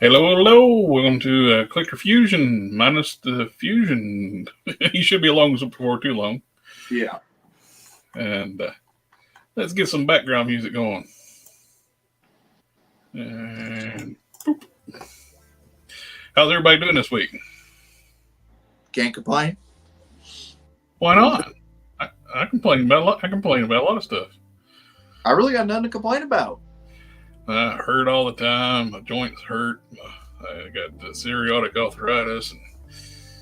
Hello, hello. Welcome to Collector Fusion minus the fusion. He should be along before too long. Yeah. And let's get some background music going. And boop. How's everybody doing this week? Can't complain. Why not? I complain about a lot. I complain about a lot of stuff. I really got nothing to complain about. I hurt all the time. My joints hurt. I got the psoriatic arthritis. And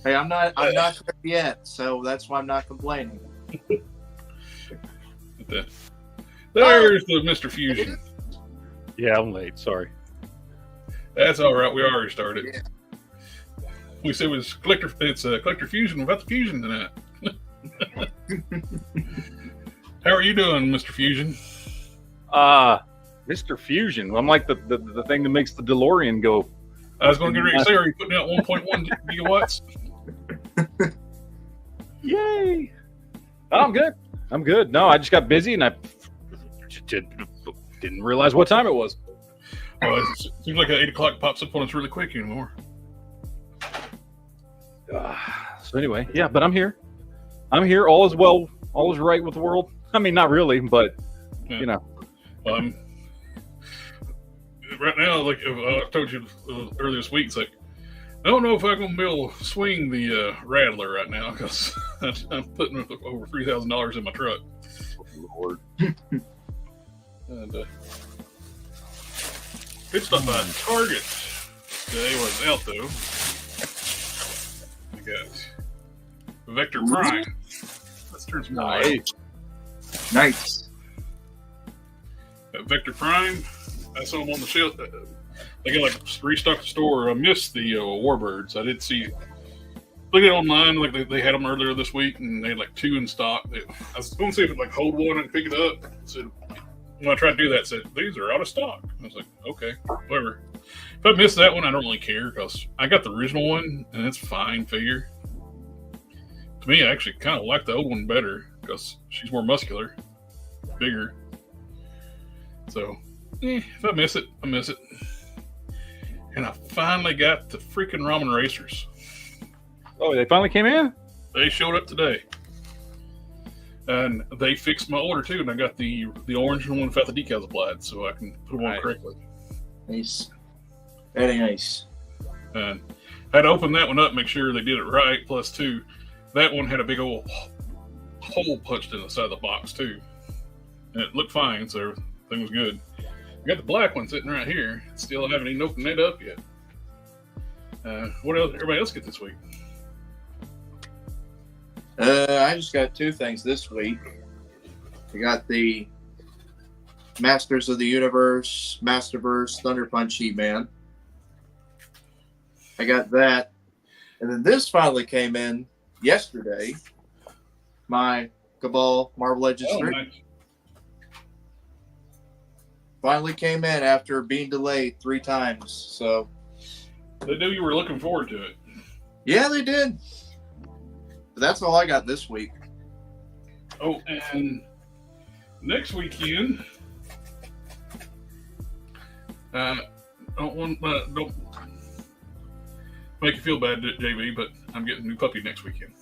Hey, I'm not there yet, so that's why I'm not complaining. There's the Mr. Fusion. Yeah, I'm late. Sorry. That's all right. We already started. Yeah. We said it's Collector Fusion without the fusion tonight. How are you doing, Mr. Fusion? Mr. Fusion. I'm like the thing that makes the DeLorean go. I was going to get ready to say, are you putting out 1.1 gigawatts? Yay! Oh, I'm good. I'm good. No, I just got busy and I didn't realize what time it was. Well, it seems like 8 o'clock pops up on us really quick anymore. So anyway, yeah, but I'm here. I'm here. All is well. All is right with the world. I mean, not really, but Yeah. you know. Right now, like I told you earlier this week, it's like I don't know if I'm going to be able to swing the Rattler right now because I'm putting over $3,000 in my truck. Lord. And good stuff by Target today was out though. I got Vector Prime. Let's turn some more light. Nice. Vector Prime. I saw them on the shelf. They got like restocked the store. I missed the Warbirds. I did see. Look at it online. Like they had them earlier this week, and they had like 2 in stock. I was going to see if it like hold one and pick it up. It said when I tried to do that, it said these are out of stock. I was like, okay, whatever. If I missed that one, I don't really care because I got the original one, and it's fine figure. To me, I actually kind of like the old one better because she's more muscular, bigger. So. If I miss it, I miss it. And I finally got the freaking Ramen Racers. Oh, they finally came in? They showed up today. And they fixed my order too, and I got the orange one without the decals applied, so I can put them on correctly. Nice. Very nice. And I had to open that one up, make sure they did it right. Plus, too, that one had a big old hole punched in the side of the box too. And it looked fine, so everything was good. I got the black one sitting right here. Still haven't even opened it up yet. What else? Everybody else get this week? I just got 2 things this week. I got the Masters of the Universe, Masterverse, Thunder Punch He-Man. I got that. And then this finally came in yesterday. My Cabal Marvel Legends strip. Nice. Finally came in after being delayed 3 times. So They knew you were looking forward to it. yeah, they did. But that's all I got this week. Oh, and next weekend, don't make you feel bad, JV, but I'm getting a new puppy next weekend.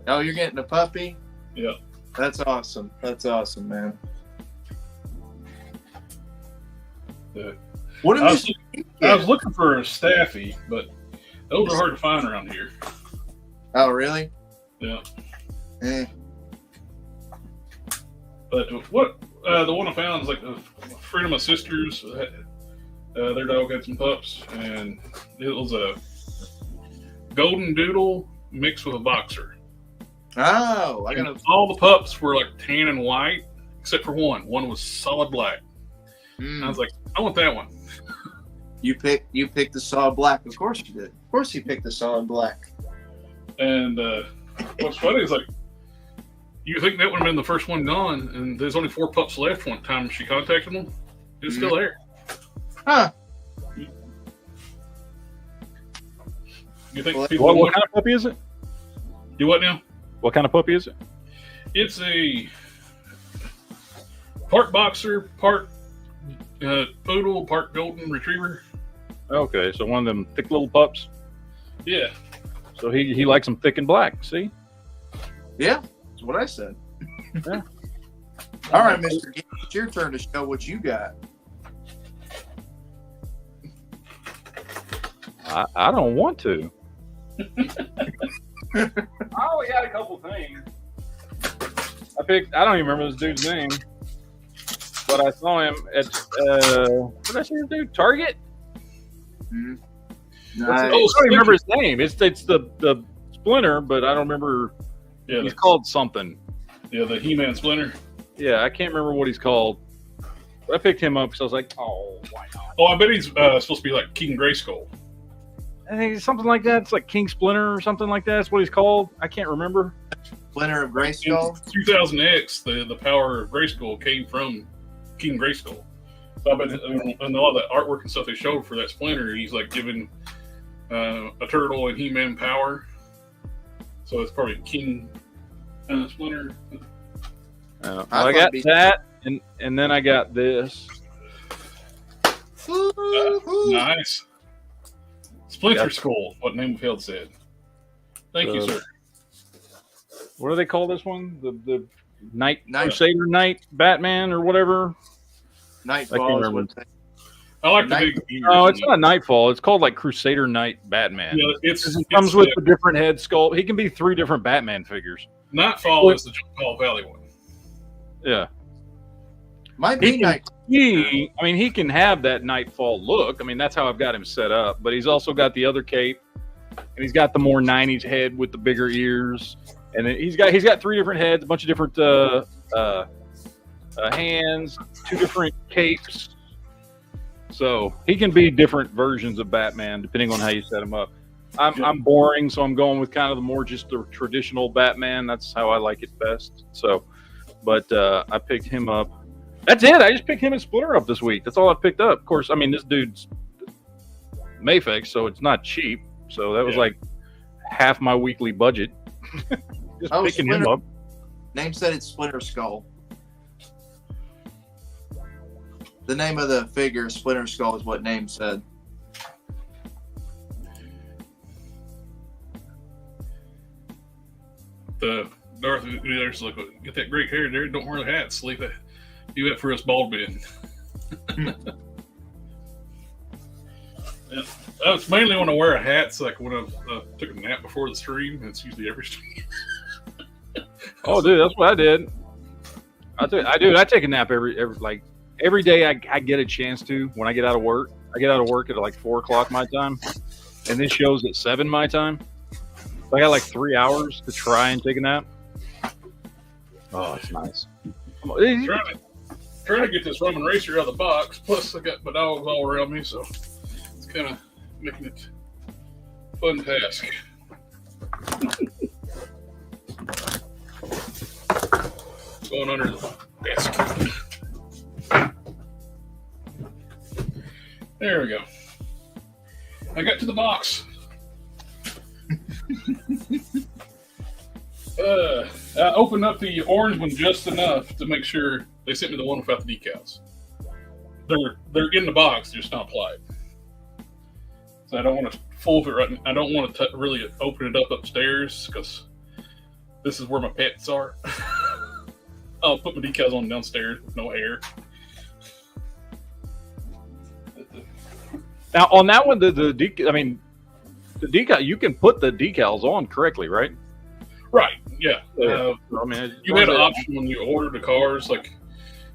Oh, you're getting a puppy? Yeah. That's awesome. That's awesome, man. What I did was looking for a Staffy, but those are hard to find around here. Oh, really? Yeah. Eh. But what the one I found is like a friend of my sister's. Their dog had some pups, and it was a golden doodle mixed with a boxer. Oh, I And got all the pups were like tan and white, except for one. One was solid black. And I was like, I want that one. You picked the solid black. Of course you did. Of course you picked the solid black. And what's funny is like, you think that would have been the first one gone, and there's only 4 pups left. One time she contacted them, it's still there. Huh. You think Well, people What want kind of puppy is it? do what now? What kind of puppy is it? It's a part boxer, part poodle, part golden retriever. Okay, so one of them thick little pups. Yeah. So he likes them thick and black. See? Yeah, that's what I said. Yeah. All right, Mr. Geek, it's your turn to show what you got. I don't want to. I only had a couple things. I don't even remember this dude's name, but I saw him at what did I say this dude? Target? Mm-hmm. I don't even remember his name. It's the Splinter, but I don't remember. Yeah, He's called something. Yeah, the He-Man Splinter. Yeah, I can't remember what he's called. But I picked him up because I was like, oh, why not? Oh, I bet he's supposed to be like King Grayskull. I think it's something like that. It's like King Splinter or something like that. That's what he's called. I can't remember. Splinter of In Grayskull. 2000X, the power of Grayskull came from King Grayskull. So I bet and all that artwork and stuff they showed for that Splinter, he's like giving a turtle and He-Man power. So it's probably King Splinter. Well, I got that, and then I got this. Nice. Splinter Skull, what Namefield said. Thank you, sir. What do they call this one? The Night Night Crusader Knight Batman or whatever? Nightfall. Is what I like the Night- big ears. No, it's not Nightfall. It's called like Crusader Knight Batman. Yeah, It comes with a different head sculpt. He can be 3 different Batman figures. Nightfall is the Paul Valley one. Yeah. Might be Night. He can have that Nightfall look. I mean, that's how I've got him set up. But he's also got the other cape, and he's got the more '90s head with the bigger ears, and then he's got 3 different heads, a bunch of different hands, 2 different capes. So he can be different versions of Batman depending on how you set him up. I'm boring, so I'm going with kind of the more just the traditional Batman. That's how I like it best. So, but I picked him up. That's it. I just picked him and Splinter up this week. That's all I picked up. Of course, I mean, this dude's Mayfix, so it's not cheap. So that was like half my weekly budget. Just picking him up. Name said it's Splinter Skull. The name of the figure, Splinter Skull, is what Name said. The Darth Vader's like, get that great hair there. Don't wear the hats. Leave that. Do that for us bald men. Yeah. It's mainly when I wear a hat. It's like when I took a nap before the stream. It's usually every stream. Oh, dude, that's what I did. I take a nap every day. I get a chance to when I get out of work. I get out of work at like 4:00 my time, and this show's at 7 my time. So I got like 3 hours to try and take a nap. Oh, it's nice. Trying to get this Roman Racer out of the box. Plus, I got my dogs all around me, so it's kind of making it a fun task. Going under the desk. There we go. I got to the box. I opened up the orange one just enough to make sure they sent me the one without the decals. They're in the box, just not applied. So I don't want to fold it right. I don't want to really open it up upstairs because this is where my pets are. I'll put my decals on downstairs with no air. Now on that one, the decal, you can put the decals on correctly, right? Right. Yeah. I mean, you had an option when you ordered the cars, like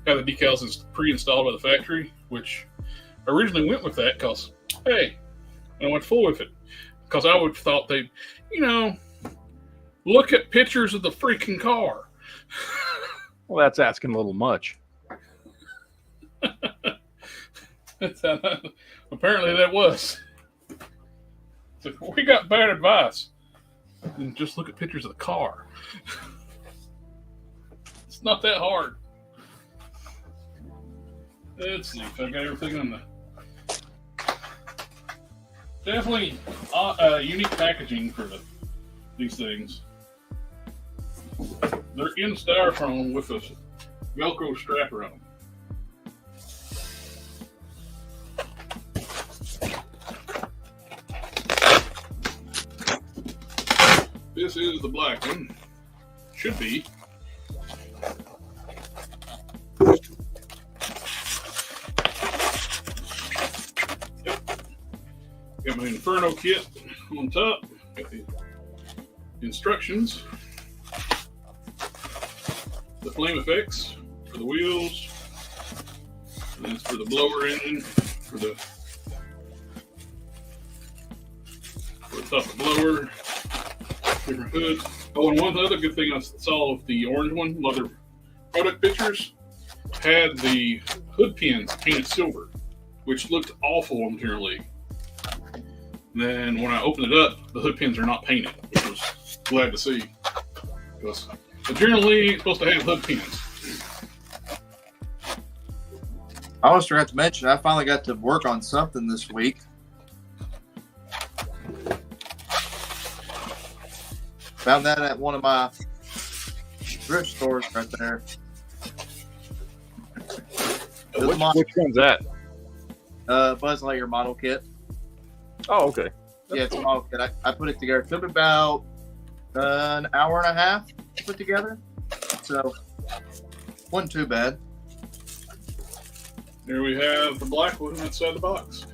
have the decals pre-installed by the factory, which I originally went with that because, hey, I went full with it because I would have thought they'd, look at pictures of the freaking car. Well, that's asking a little much. Apparently that was. So we got bad advice. And just look at pictures of the car. It's not that hard. Let's see if I got everything on the. Definitely unique packaging for these things. They're in styrofoam with a Velcro strap around them. this is the black one. Should be. Got my Inferno kit on top. Got the instructions. The flame effects for the wheels. And that's for the blower engine. For the top of the blower. Different hoods. Oh, and one other good thing I saw of the orange one, a lot of product pictures, had the hood pins painted silver, which looked awful on Material League. Then when I opened it up, the hood pins are not painted, which was glad to see. Because Material League is supposed to have hood pins. I almost forgot to mention, I finally got to work on something this week. Found that at one of my thrift stores right there. Which one's that? Buzz Lightyear model kit. Oh, okay. Yeah, it's a model kit. I put it together. It took about an hour and a half to put together. So, wasn't too bad. Here we have the black one inside the box.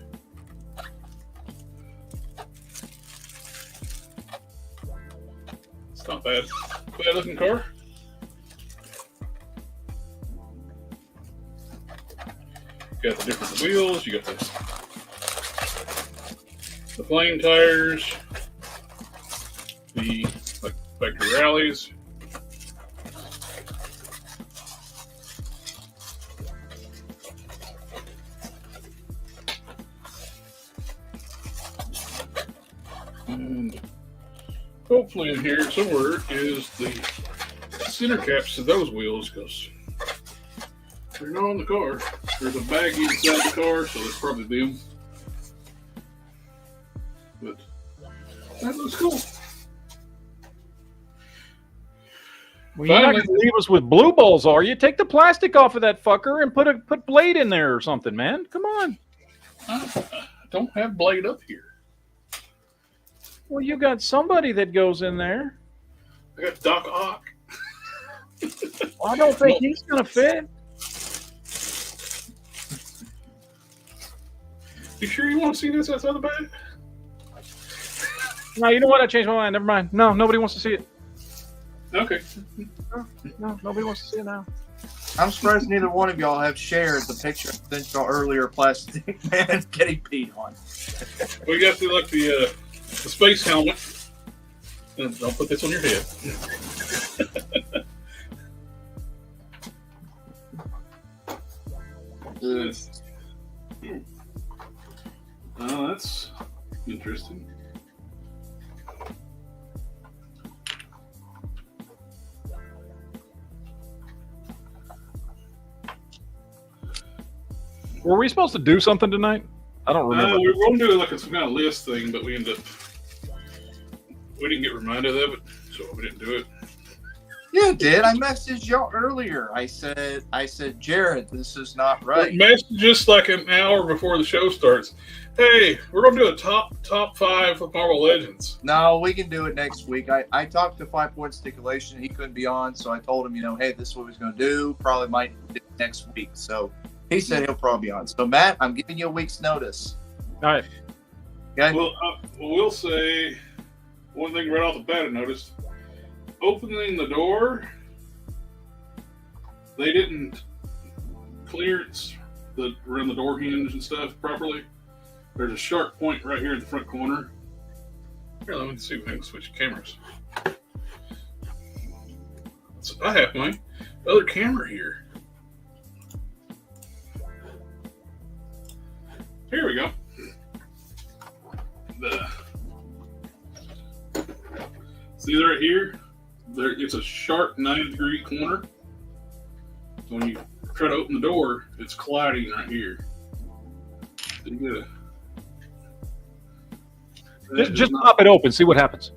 It's not bad. Bad looking car. You got the different wheels. You got the flame tires. The factory rallies. And hopefully in here somewhere is the center caps to those wheels, because they're not on the car. There's a bag inside the car, so that's probably them. But that looks cool. Well, you're not going to leave us with blue balls, are you? Take the plastic off of that fucker and put blade in there or something, man. Come on. I don't have blade up here. Well, you got somebody that goes in there. I got Doc Ock. Well, I don't think he's going to fit. You sure you want to see this outside the bag? No, you know what? I changed my mind. Never mind. No, nobody wants to see it. Okay. No, nobody wants to see it now. I'm surprised neither one of y'all have shared the picture I sent y'all earlier, plastic man getting peed on. We got the space helmet. And I'll put this on your head. Yes. Oh, that's interesting. Were we supposed to do something tonight? I don't remember. We were going to do like some kind of list thing, but we didn't get reminded of it, so we didn't do it. You did. I messaged y'all earlier. I said, Jared, this is not right. Message just like an hour before the show starts. Hey, we're going to do a top 5 of Marvel Legends. No, we can do it next week. I talked to 5 Point Stipulation. He couldn't be on, so I told him, hey, this is what he's going to do. Probably might do it next week. So he said he'll probably be on. So, Matt, I'm giving you a week's notice. All right. Okay? Well, we'll say one thing right off the bat I noticed. Opening the door, they didn't clearance around the door hinge and stuff properly. There's a sharp point right here in the front corner. Here, let me see if I can switch cameras. So I have my other camera here. Here we go. See right here? It's a sharp 90-degree corner. So when you try to open the door, it's colliding right here. So you Just pop it open. See what happens.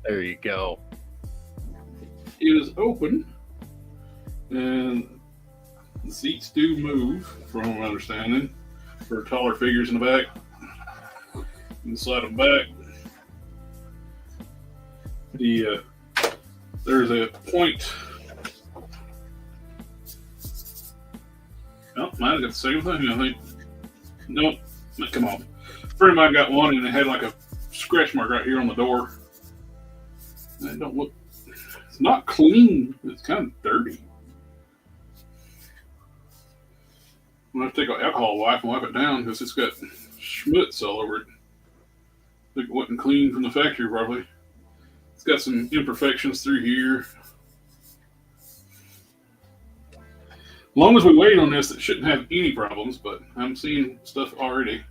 There you go. It is open, and the seats do move, from my understanding, for taller figures in the back. You can slide them back. The there's a point. Oh, mine's got the same thing. I think. Nope, come on. Friend of mine got one, and it had like a scratch mark right here on the door. It don't look. It's not clean. It's kind of dirty. I'm gonna have to take an alcohol wipe and wipe it down because it's got schmutz all over it. I think it wasn't clean from the factory probably. It's got some imperfections through here. As long as we wait on this, it shouldn't have any problems, but I'm seeing stuff already.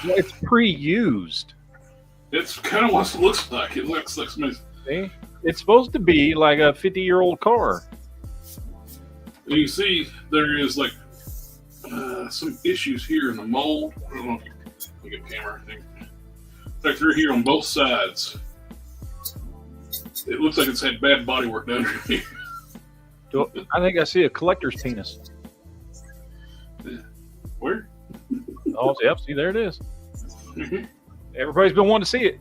It's pre-used. It's kind of what it looks like. It looks like somebody's... See? It's supposed to be like a 50-year-old car. You see, there is like some issues here in the mold. I don't know if you can get a camera. I think. Like through here on both sides. It looks like it's had bad body work done here. I think I see a collector's penis. Where? Oh, yep. See, there it is. Everybody's been wanting to see it.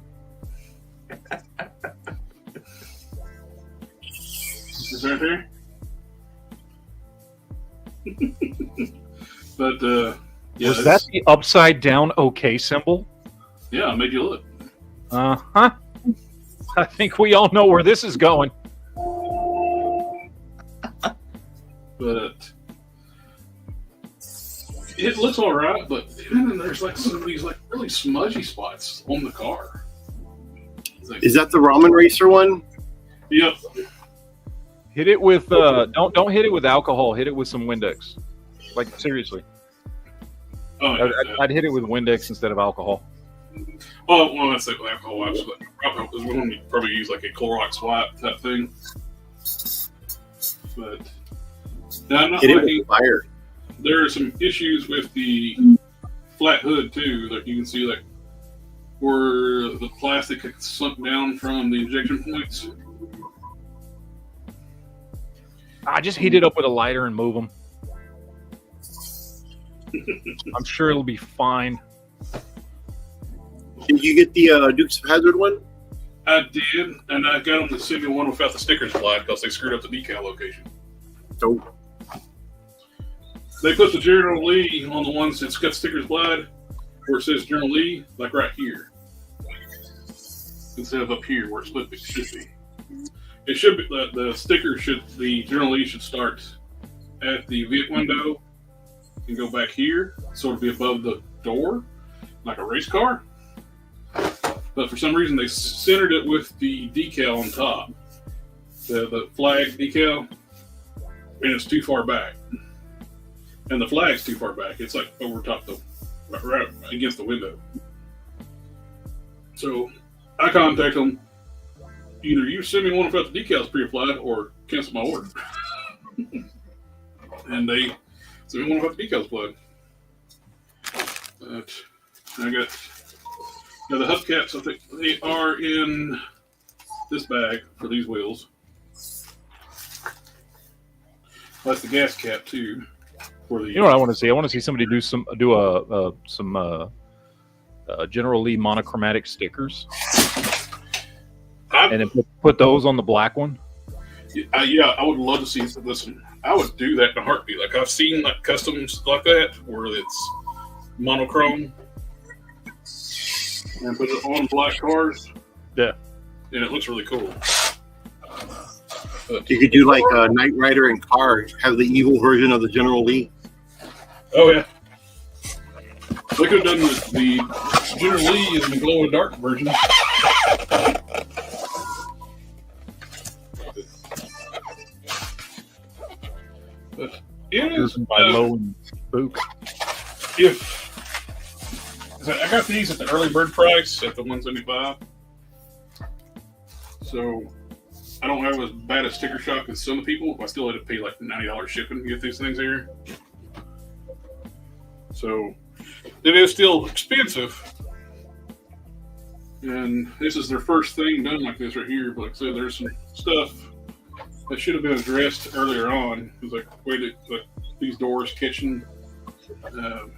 Is that there? But yeah, Was that the upside down OK symbol? Yeah, I made you look. Uh-huh. I think we all know where this is going. But it looks all right, but then there's like some of these like really smudgy spots on the car. Like, Is that the Ramen Racer one? Yep. Hit it with don't hit it with alcohol. Hit it with some Windex. Like seriously, Oh, yeah, I'd hit it with Windex instead of alcohol. well, that's like alcohol wipes, but we want to probably use like a Clorox wipe type thing. But now I'm not Hit it liking, with fire. there are some issues with the flat hood too. That you can see like where the plastic had sunk down from the injection points. I just heat it up with a lighter and move them. I'm sure it'll be fine. Did you get the Dukes of Hazzard one? I did, and I got them to send me one without the stickers applied because they screwed up the decal location. Oh, They put the General Lee on the ones that's got stickers applied, where it says General Lee, like right here, instead of up here where it should be. It should be the sticker should the General Lee should start at the Viet window and go back here, so it'll be above the door, like a race car. But for some reason, they centered it with the decal on top, the flag decal, and it's too far back. And the flag's too far back. It's like over top right against the window. So I contact them. Either you send me one without the decals pre-applied, or cancel my order. And they send me one without the decals applied. But I got now the hubcaps. I think they are in this bag for these wheels. That's the gas cap too. For the You know what I want to see? I want to see somebody do some General Lee monochromatic stickers, and then put those on the black one. Yeah, I would love to see this one. I would do that in a heartbeat. Like I've seen like customs like that where it's monochrome and put it on black cars. Yeah, and it looks really cool. But, you could do like Knight Rider and Car, have the evil version of the General Lee. oh yeah, they could have done the General Lee in the glow in the dark version. But it is by Low and Spook. I got these at the early bird price at the $175. So I don't have as bad a sticker shock as some people. I still had to pay like $90 shipping to get these things here. So it is still expensive. And this is their first thing done like this right here. But like I said, there's some stuff that should have been addressed earlier on. It was like, these doors catching on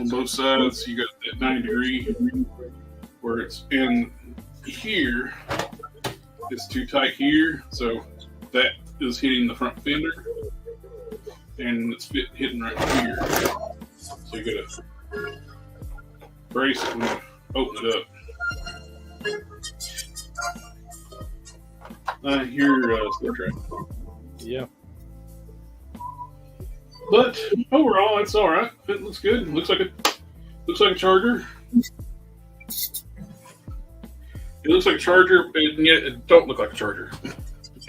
both sides. You got that 90-degree where it's in here. It's too tight here, so that is hitting the front fender, and it's hitting right here. So you gotta brace it when you open it up. Your split track. Yeah. But overall, it's all right. It looks good. Looks like a Charger. It looks like a Charger, and yet it don't look like a Charger.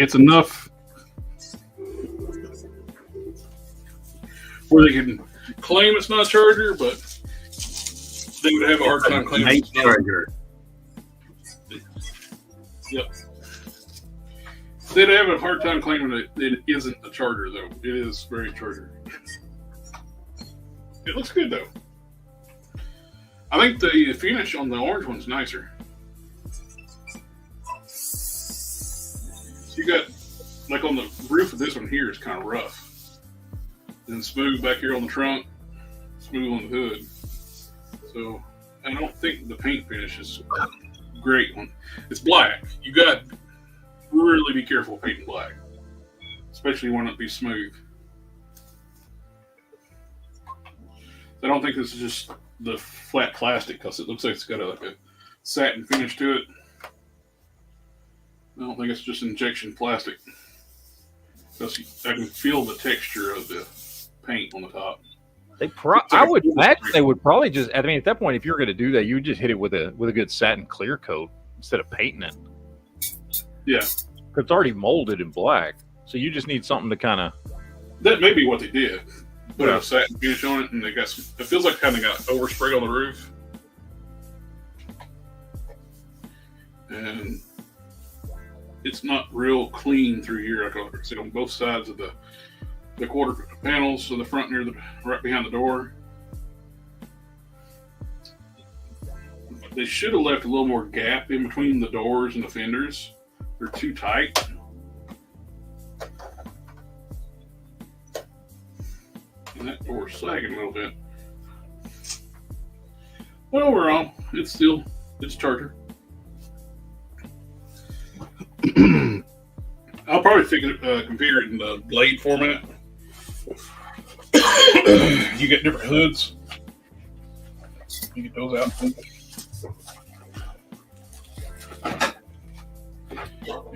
It's enough where they can claim it's not a Charger, but they would have a hard time claiming Night it's not. Charger. Yep. They'd have a hard time claiming that it isn't a Charger, though. It is very Charger. It looks good, though. I think the finish on the orange one's nicer. So you got, like on the roof of this one here is kind of rough. And smooth back here on the trunk, smooth on the hood. So I don't think the paint finish is great. It's black. You got to really be careful painting black, especially when it be smooth. I don't think this is just the flat plastic because it looks like it's got like a satin finish to it. I don't think it's just injection plastic. Because I can feel the texture of the paint on the top. I would imagine they would probably just. I mean, at that point, if you're going to do that, you would just hit it with a good satin clear coat instead of painting it. Yeah, because it's already molded in black, so you just need something to kind of. That may be what they did. Put a satin finish on it, and they got some. It feels like kind of got overspray on the roof, and it's not real clean through here. I can see on both sides of the quarter panels, so the front near right behind the door. They should have left a little more gap in between the doors and the fenders. They're too tight. And that door's sagging a little bit. But overall, it's Charger. I'll probably configure it in the blade format. You get different hoods. You get those out.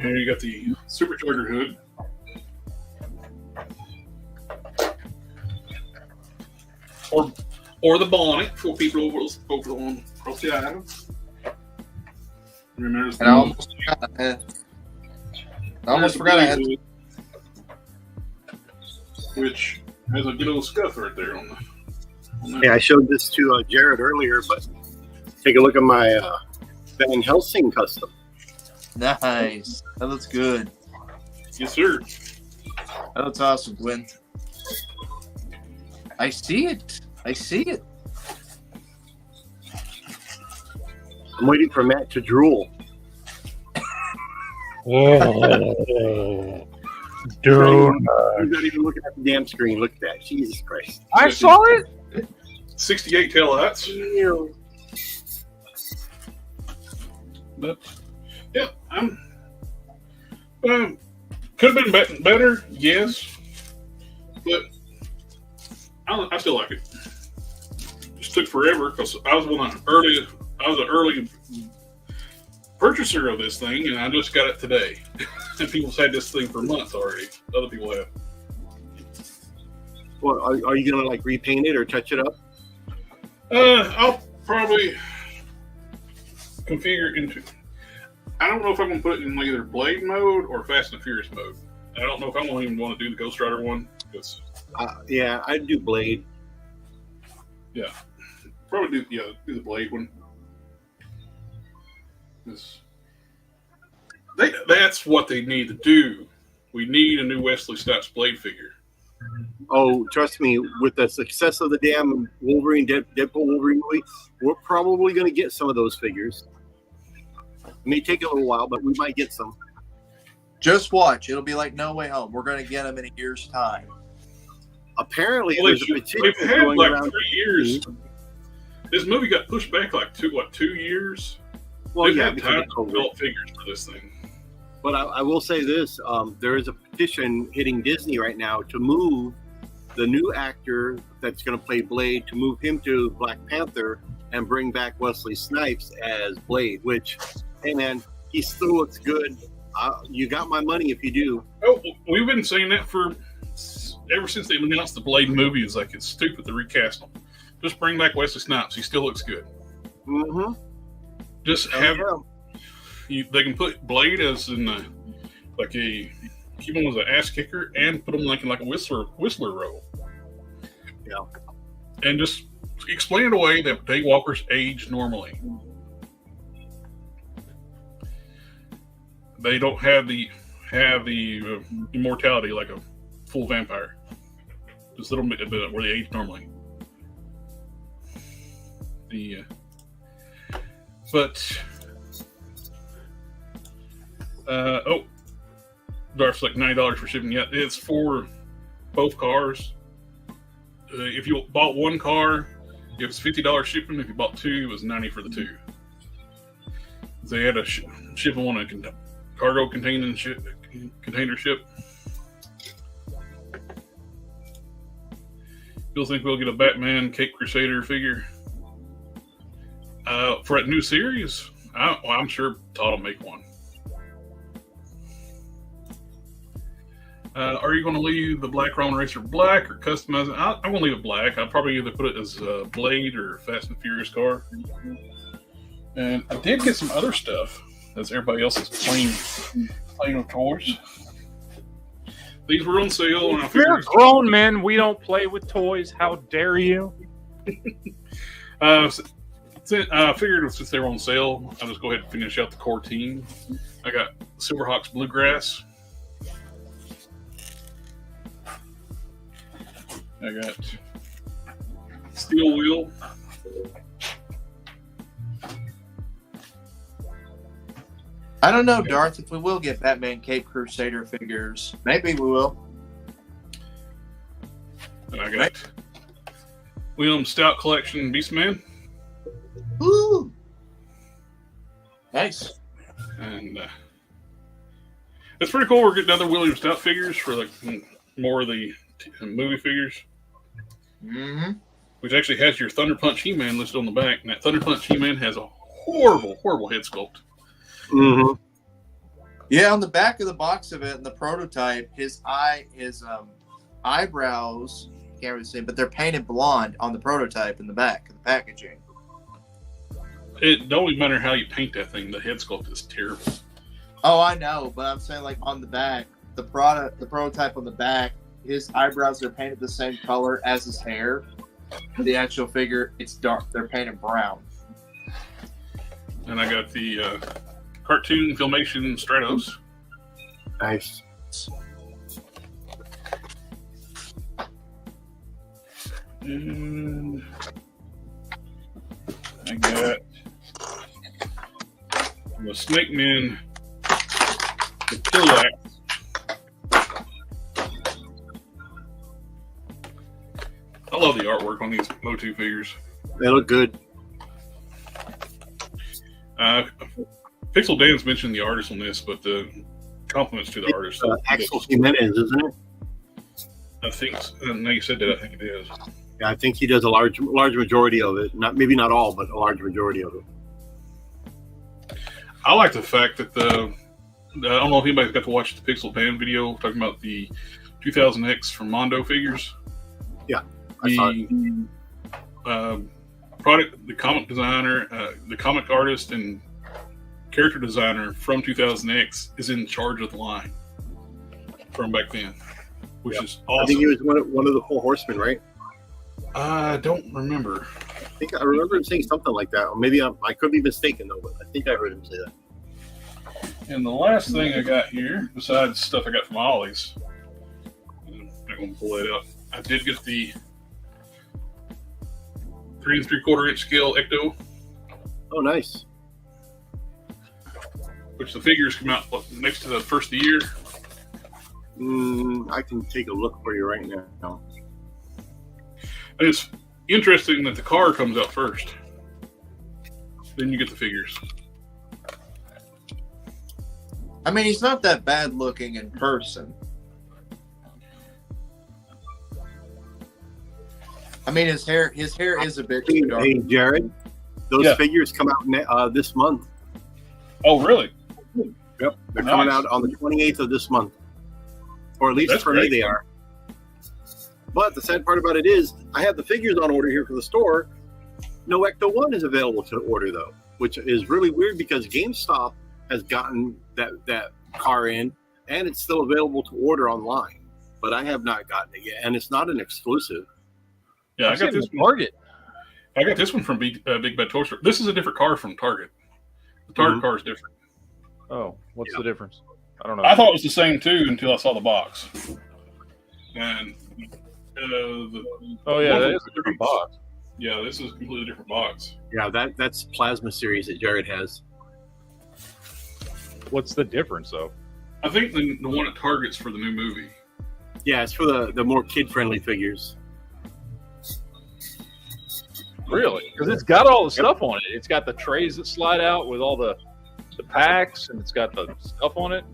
And you got the supercharger hood. Or the bonnet for people over on across the aisle. Remember, And I almost forgot I had. Which has a good old scuff right there on that. Yeah, I showed this to Jared earlier, but take a look at my Van Helsing custom. Nice. That looks good. Yes, sir. That looks awesome, Gwen. I see it. I'm waiting for Matt to drool. Dude, He's not even looking at the damn screen. Look at that. Jesus Christ. I saw it. 68 taillights. But yeah, could have been better, yes, but I still like it. Just took forever because I was an early purchaser of this thing, and I just got it today. And people's had this thing for months already. Other people have. Well, are you gonna like repaint it or touch it up? I'll probably configure into. I don't know if I'm gonna put it in either Blade mode or Fast and Furious mode. I don't know if I won't even want to do the Ghost Rider one. Yeah, I'd do Blade. Yeah, probably do the Blade one. That's what they need to do. We need a new Wesley Snipes Blade figure. Oh, trust me, with the success of the damn Wolverine, Deadpool Wolverine movie, we're probably going to get some of those figures. It may take a little while, but we might get some. Just watch. It'll be like No Way Home. We're going to get them in a year's time. Apparently, Well, there's a they've petition had going like around. 3 years. This movie got pushed back like 2 years? Well, They've yeah, had because time of to COVID. develop figures for this thing. But I will say this: there is a petition hitting Disney right now to move the new actor that's going to play Blade, to move him to Black Panther and bring back Wesley Snipes as Blade. Which, hey man, he still looks good. You got my money if you do. Oh, we've been saying that for ever since they announced the Blade movie. It's like it's stupid to recast him. Just bring back Wesley Snipes. He still looks good. Mm-hmm. Just have they can put Blade as in like a keep him as an ass kicker and put him like in like a whistler role. Yeah. And just explain it away that Daywalkers age normally. They don't have the immortality like a full vampire. Just a little bit where they age normally. Darth's like $90 for shipping. Yeah, it's for both cars. If you bought one car, it was $50 shipping. If you bought two, it was $90 for the two. They had a ship on a cargo container ship. Still think we'll get a Batman Cape Crusader figure for that new series? I'm sure Todd will make one. Are you going to leave the Black Roman Racer black or customize it? I'm going to leave it black. I'll probably either put it as Blade or Fast and Furious car. And I did get some other stuff as everybody else is playing with toys. These were on sale. And We're grown men. We don't play with toys. How dare you? I figured since they were on sale, I'll just go ahead and finish out the core team. I got Silverhawks Bluegrass. I got Steel Wheel. I don't know, Darth, if we will get Batman Cape Crusader figures. Maybe we will. And I got William Stout Collection Beastman. Woo! Nice. And it's pretty cool. We're getting other William Stout figures for like more of the movie figures. Mm-hmm. Which actually has your Thunder Punch He-Man listed on the back. And that Thunder Punch He-Man has a horrible, horrible head sculpt. Mm-hmm. Yeah, on the back of the box of it, in the prototype, his eyebrows, can't really see, but they're painted blonde on the prototype in the back of the packaging. It don't even matter how you paint that thing. The head sculpt is terrible. Oh, I know, but I'm saying like on the back, the prototype on the back, his eyebrows are painted the same color as his hair. The actual figure, it's dark. They're painted brown. And I got the cartoon Filmation Stratos. Nice. And I got the Snake Man, the Killax. I love the artwork on these Motu figures. They look good. Pixel Dan's mentioned the artist on this, but the compliments to the artist. Axel Jimenez, isn't it? I think. Now you said that. I think it is. Yeah, I think he does a large majority of it. Maybe not all, but a large majority of it. I like the fact that I don't know if anybody's got to watch the Pixel Pan video talking about the 2000X from Mondo figures. Yeah, I saw it. The comic designer, the comic artist, and character designer from 2000X is in charge of the line from back then, which is awesome. I think he was one of the Four Horsemen, right? I don't remember. I remember him saying something like that. Or maybe I could be mistaken, though, but I think I heard him say that. And the last thing I got here, besides stuff I got from Ollie's, I'm not going to pull that out. I did get the 3 3/4 inch scale Ecto, Oh, nice. which the figures come out next to the first of the year. I can take a look for you right now. And it's interesting that the car comes out first. Then you get the figures. I mean, he's not that bad looking in person. I mean, his hair is a bit too dark. Hey, Jared, those figures come out this month. Oh, really? Yep, they're coming out on the 28th of this month, or at least That's for great. me they are. But the sad part about it is, I have the figures on order here for the store. No Ecto 1 is available to order though, which is really weird because GameStop has gotten that car in, and it's still available to order online. But I have not gotten it yet, and it's not an exclusive. Yeah, I got this one. Target. I got this one from Big Bad Toy Store. This is a different car from Target. The Target car is different. Oh, what's the difference? I don't know. I thought it was the same too until I saw the box. And that is a different box. Yeah, this is a completely different box. Yeah, that's Plasma series that Jared has. What's the difference, though? I think the one at Target's for the new movie. Yeah, it's for the more kid-friendly figures. Really? Because it's got all the stuff on it. It's got the trays that slide out with all the packs, and it's got the stuff on it.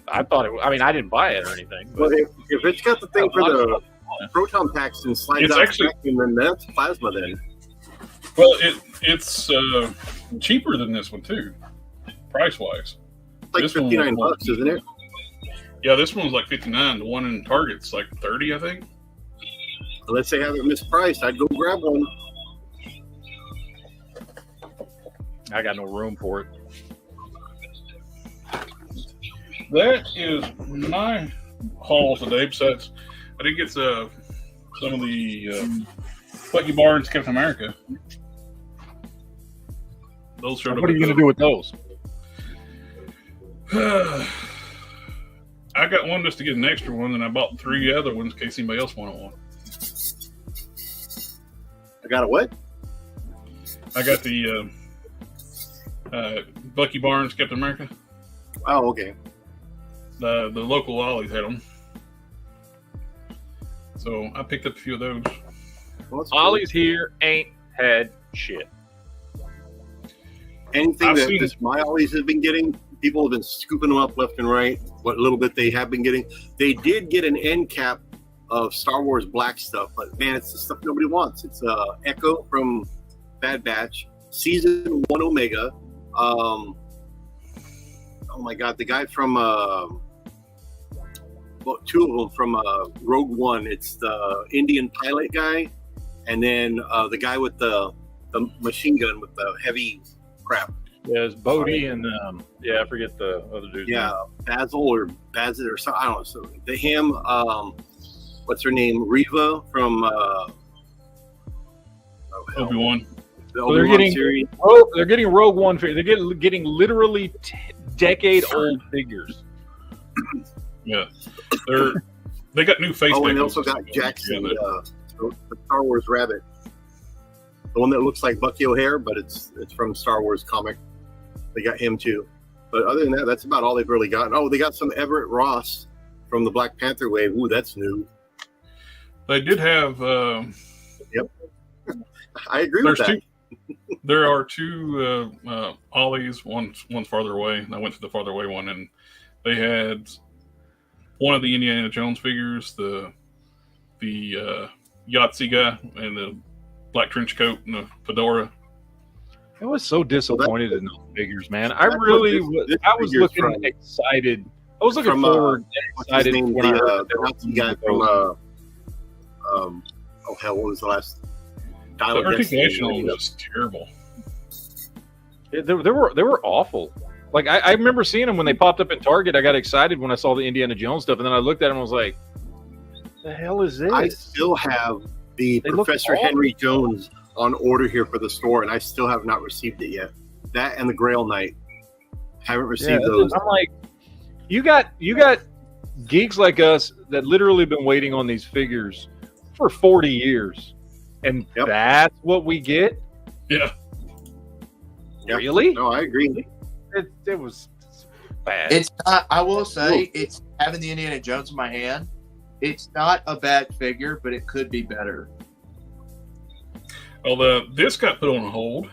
I thought it. I mean, I didn't buy it or anything. But But if it's got the thing for the proton packs and slides It's out actually- vacuum, then that's Plasma then. Well, it's cheaper than this one too, price wise. It's like This one was $59, more- isn't it? Yeah, this one's like $59. The one in Target's like $30, I think. Unless they have it mispriced, I'd go grab one. I got no room for it. That is my haul today. Besides, I did get some of the Bucky Barnes Captain America. Those showed up. What are you going to do with those? I got one just to get an extra one, and I bought 3 other ones in case anybody else wanted one. I got a what? I got the Bucky Barnes Captain America. Oh, okay. The local Ollie's had them, so I picked up a few of those. Well, that's cool. Ollie's here ain't had shit. Anything I've that seen- this My Ollies has been getting, people have been scooping them up left and right. What little bit they have been getting. They did get an end cap of Star Wars Black stuff, but man, it's the stuff nobody wants. It's Echo from Bad Batch, Season 1 Omega. Oh my God, the guy from, well, 2 of them from Rogue One. It's the Indian pilot guy, and then the guy with the machine gun with the heavy crap. Yeah, it's Bodhi and I forget the other dude's Yeah, Basil or Bazit or something. I don't know. So him, what's her name? Riva from Obi-Wan. the So they're Obi-Wan getting- series. Oh, they're getting Rogue One figures. They're getting literally decade-old figures. Yeah, they got new face. Oh, and they makeup also got systems. Jackson, Yeah, the Star Wars rabbit, the one that looks like Bucky O'Hare, but it's from Star Wars comic. They got him too. But other than that, that's about all they've really gotten. Oh, they got some Everett Ross from the Black Panther wave. Ooh, that's new. they did have. I agree There's with that. There are 2 Ollies. One's farther away. I went to the farther away one, and they had one of the Indiana Jones figures, the Yahtzee guy, and the black trench coat and the fedora. I was so disappointed in those figures, man. I That's really what was. this I was figure's looking from. excited. I was looking From, forward What's his excited name? when I heard The that they were Nazi guy from oh hell, what was the last? Dial The of Destiny. articulation on them was terrible. They were awful. Like I remember seeing them when they popped up in Target. I got excited when I saw the Indiana Jones stuff, and then I looked at them and was like, "The hell is this?" I still have the They look Professor awful. Henry Jones on order here for the store, and I still have not received it yet. That and the Grail Knight. Haven't received those. I'm like, you got geeks like us that literally been waiting on these figures for 40 years, and Yep. that's what we get. Yeah, Yep. Really? No, I agree. It was bad. It's not. I will say, it's having the Indiana Jones in my hand. It's not a bad figure, but it could be better. well, this got put on hold.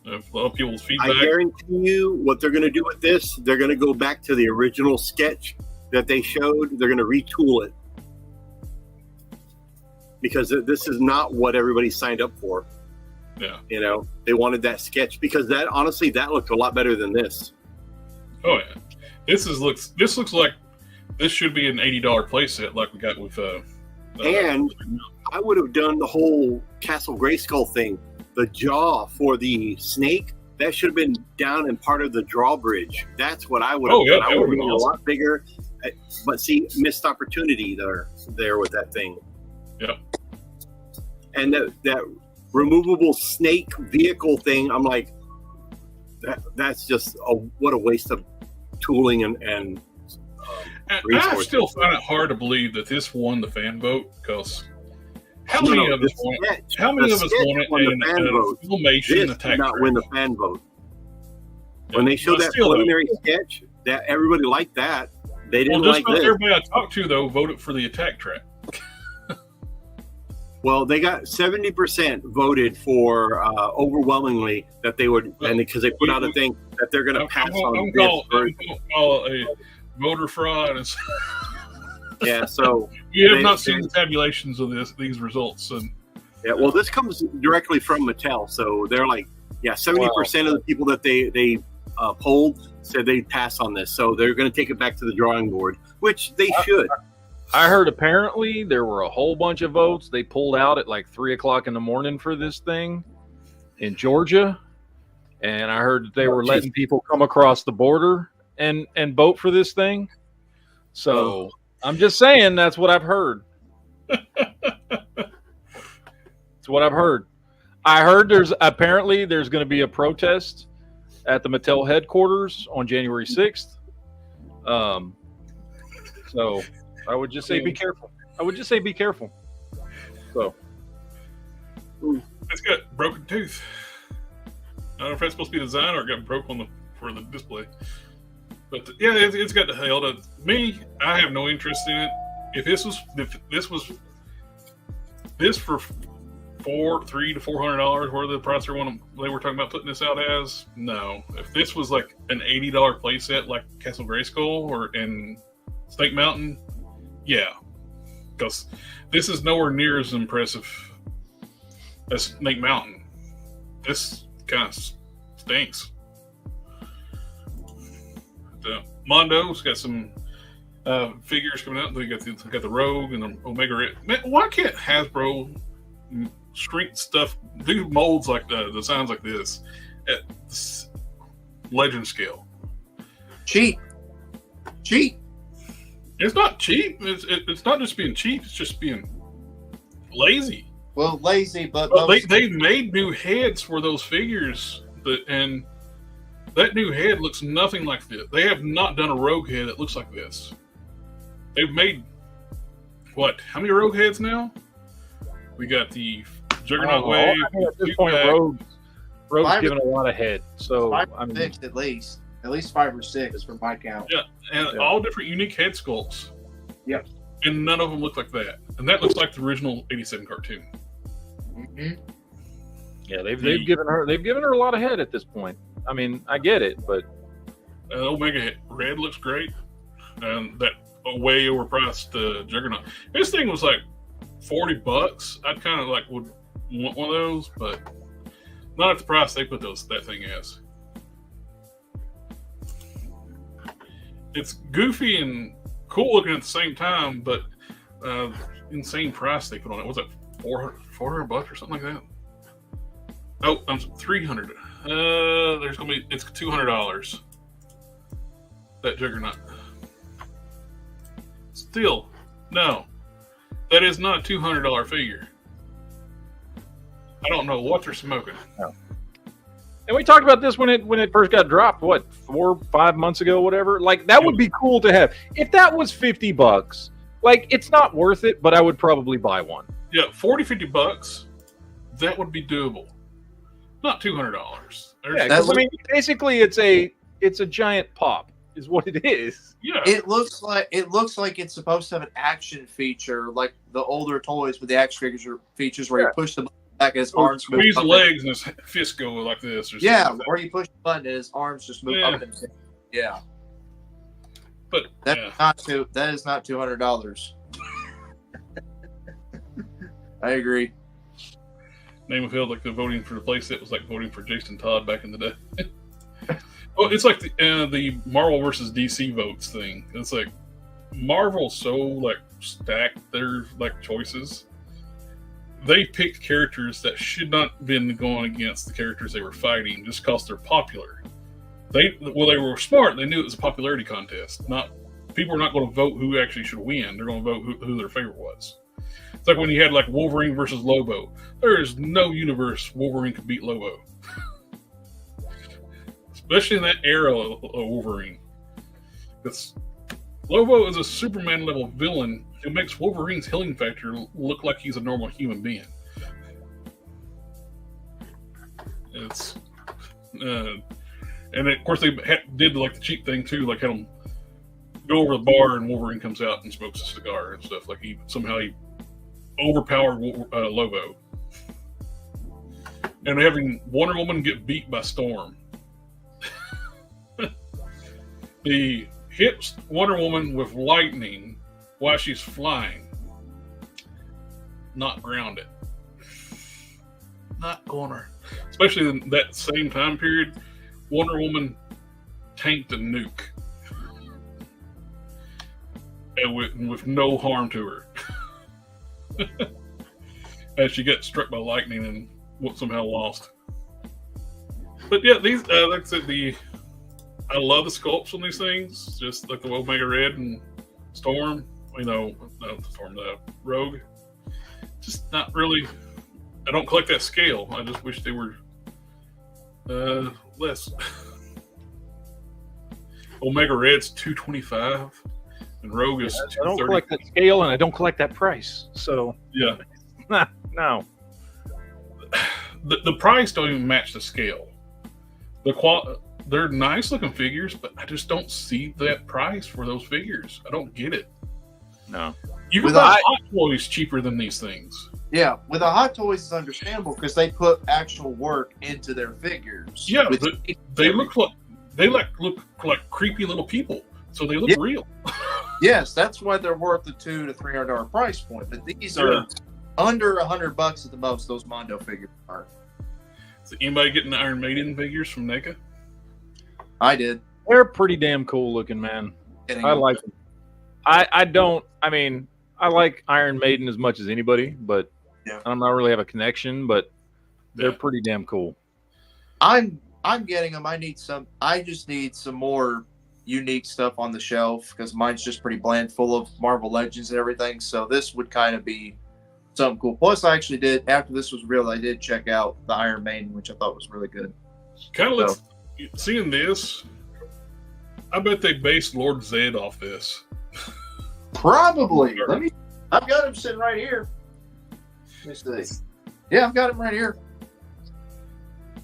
A lot of people's I feedback. guarantee you what they're going to do with this, they're going to go back to the original sketch that they showed. They're going to retool it because this is not what everybody signed up for. Yeah. You know, they wanted that sketch because that honestly, that looked a lot better than this. Oh yeah, this looks like this should be an $80 playset like we got with. And I would have done the whole Castle Grayskull thing. The jaw for the snake that should have been down in part of the drawbridge. That's what I would have done. I would have made it a lot bigger. But see, missed opportunity there with that thing. Yeah. And that removable snake vehicle thing, I'm like, that's just what a waste of tooling and I still find it hard to believe that this won the fan vote because how many of us want it in a Filmation attack? Did not win the fan vote. When they showed that preliminary sketch, that everybody liked that. They didn't like this. Everybody I talked to though voted for the attack track. Well, they got 70% voted for overwhelmingly that they would, and because they put out a thing that they're going to pass on this. Call a voter fraud. Yeah, so we have not seen the tabulations of these results, and yeah, well, this comes directly from Mattel, so they're like, yeah, 70% of the people that they polled said they'd pass on this, so they're going to take it back to the drawing board, which they should. I heard apparently there were a whole bunch of votes. They pulled out at like 3:00 in the morning for this thing in Georgia, and I heard that they were letting people come across the border and vote for this thing. So I'm just saying that's what I've heard. That's what I've heard. I heard there's going to be a protest at the Mattel headquarters on January 6th. So I would just say be careful. So it's got broken tooth. I don't know if that's supposed to be the design or it got broke for the display. But yeah, it's got the hell to me. I have no interest in it. If this was for $300 to $400, where the price they were talking about putting this out as, no. If this was like an $80 playset like Castle Grayskull or in Snake Mountain, yeah, because this is nowhere near as impressive as Snake Mountain. This kind of stinks. Mondo's got some figures coming out. They got the Rogue and the Omega Red. Man, why can't Hasbro shrink stuff, do molds like designs like this at legend scale? Cheap. It's not cheap. It's not just being cheap. It's just being lazy. Well, lazy, but they made new heads for those figures, and that new head looks nothing like this. They have not done a Rogue head that looks like this. They've made how many Rogue heads now? We got the Juggernaut Wave. At this point, Rogue's given a lot of head. So 5 or 6 at least 5 or 6 from my count. Yeah, and all different unique head sculpts. Yep. And none of them look like that. And that looks like the original '87 cartoon. Mm-hmm. Yeah, they've given her a lot of head at this point. I mean, I get it, but Omega Red looks great, and that way overpriced Juggernaut. This thing was like $40. I'd kind of would want one of those, but not at the price they put that thing as. It's goofy and cool looking at the same time, but insane price they put on it. Was it $400 or something like that? Oh, I'm $300. It's $200. That Juggernaut. Still, no, that is not a $200 figure. I don't know what they're smoking. No. And we talked about this when it first got dropped. 4 or 5 months ago, whatever. Like that would be cool to have. If that was $50, like it's not worth it, but I would probably buy one. Yeah, $40-$50. That would be doable. Not $200. Yeah, I mean, basically, it's a giant pop, is what it is. Yeah, it looks like it's supposed to have an action feature, like the older toys with the action features where you push the button, Like his Or arms move squeeze the up and- legs and his fist go like this. Or Yeah, something like or you push the button and his arms just move Yeah. up and down. Yeah, that. But yeah. that is not $200. I agree. Name of felt like the voting for the playset was like voting for Jason Todd back in the day. Well, it's like the Marvel versus DC votes thing. It's like Marvel's so like stacked their like choices. They picked characters that should not been going against the characters they were fighting just because they're popular. They were smart. They knew it was a popularity contest. Not people are not going to vote who actually should win. They're going to vote who their favorite was. It's like when you had like Wolverine versus Lobo. There is no universe Wolverine could beat Lobo, especially in that era of Wolverine. Because Lobo is a Superman level villain who makes Wolverine's healing factor look like he's a normal human being. It's and of course they did like the cheap thing too, like had him go over the bar and Wolverine comes out and smokes a cigar and stuff. Like he overpowered Lobo, and having Wonder Woman get beat by Storm. He hits Wonder Woman with lightning while she's flying, not grounded. Not gonna. Especially in that same time period, Wonder Woman tanked a nuke, and with no harm to her. As she got struck by lightning and somehow lost. But yeah, these like I said, I love the sculpts on these things, just like the Omega Red and Storm. Not the Storm, the Rogue. Just not really. I don't collect that scale. I just wish they were less. Omega Red's $225, and Rogue is $230. I don't collect that scale, and I don't collect that price. So Yeah. no. The price don't even match the scale. They're nice looking figures, but I just don't see that price for those figures. I don't get it. No. You can With buy Hot Toys cheaper than these things. Yeah, with the Hot Toys, it's understandable because they put actual work into their figures. Yeah, With- they look like creepy little people, so they look Yeah. real. yes, that's why they're worth the $200 to $300 price point. But these are under $100 at the most. Those Mondo figures are. Is anybody getting the Iron Maiden figures from NECA? I did. They're pretty damn cool looking, man. Getting I them. like them. I like Iron Maiden as much as anybody, but Yeah. I don't really have a connection, but they're Yeah. pretty damn cool. I'm getting them. I just need some more unique stuff on the shelf because mine's just pretty bland, full of Marvel Legends and everything. So this would kind of be something cool. Plus, I actually did after this was real. I did check out the Iron Maiden, which I thought was really good. Kind of looks. Seeing this, I bet they based Lord Zed off this. Probably. I've got him sitting right here. Let me see. Yeah, I've got him right here.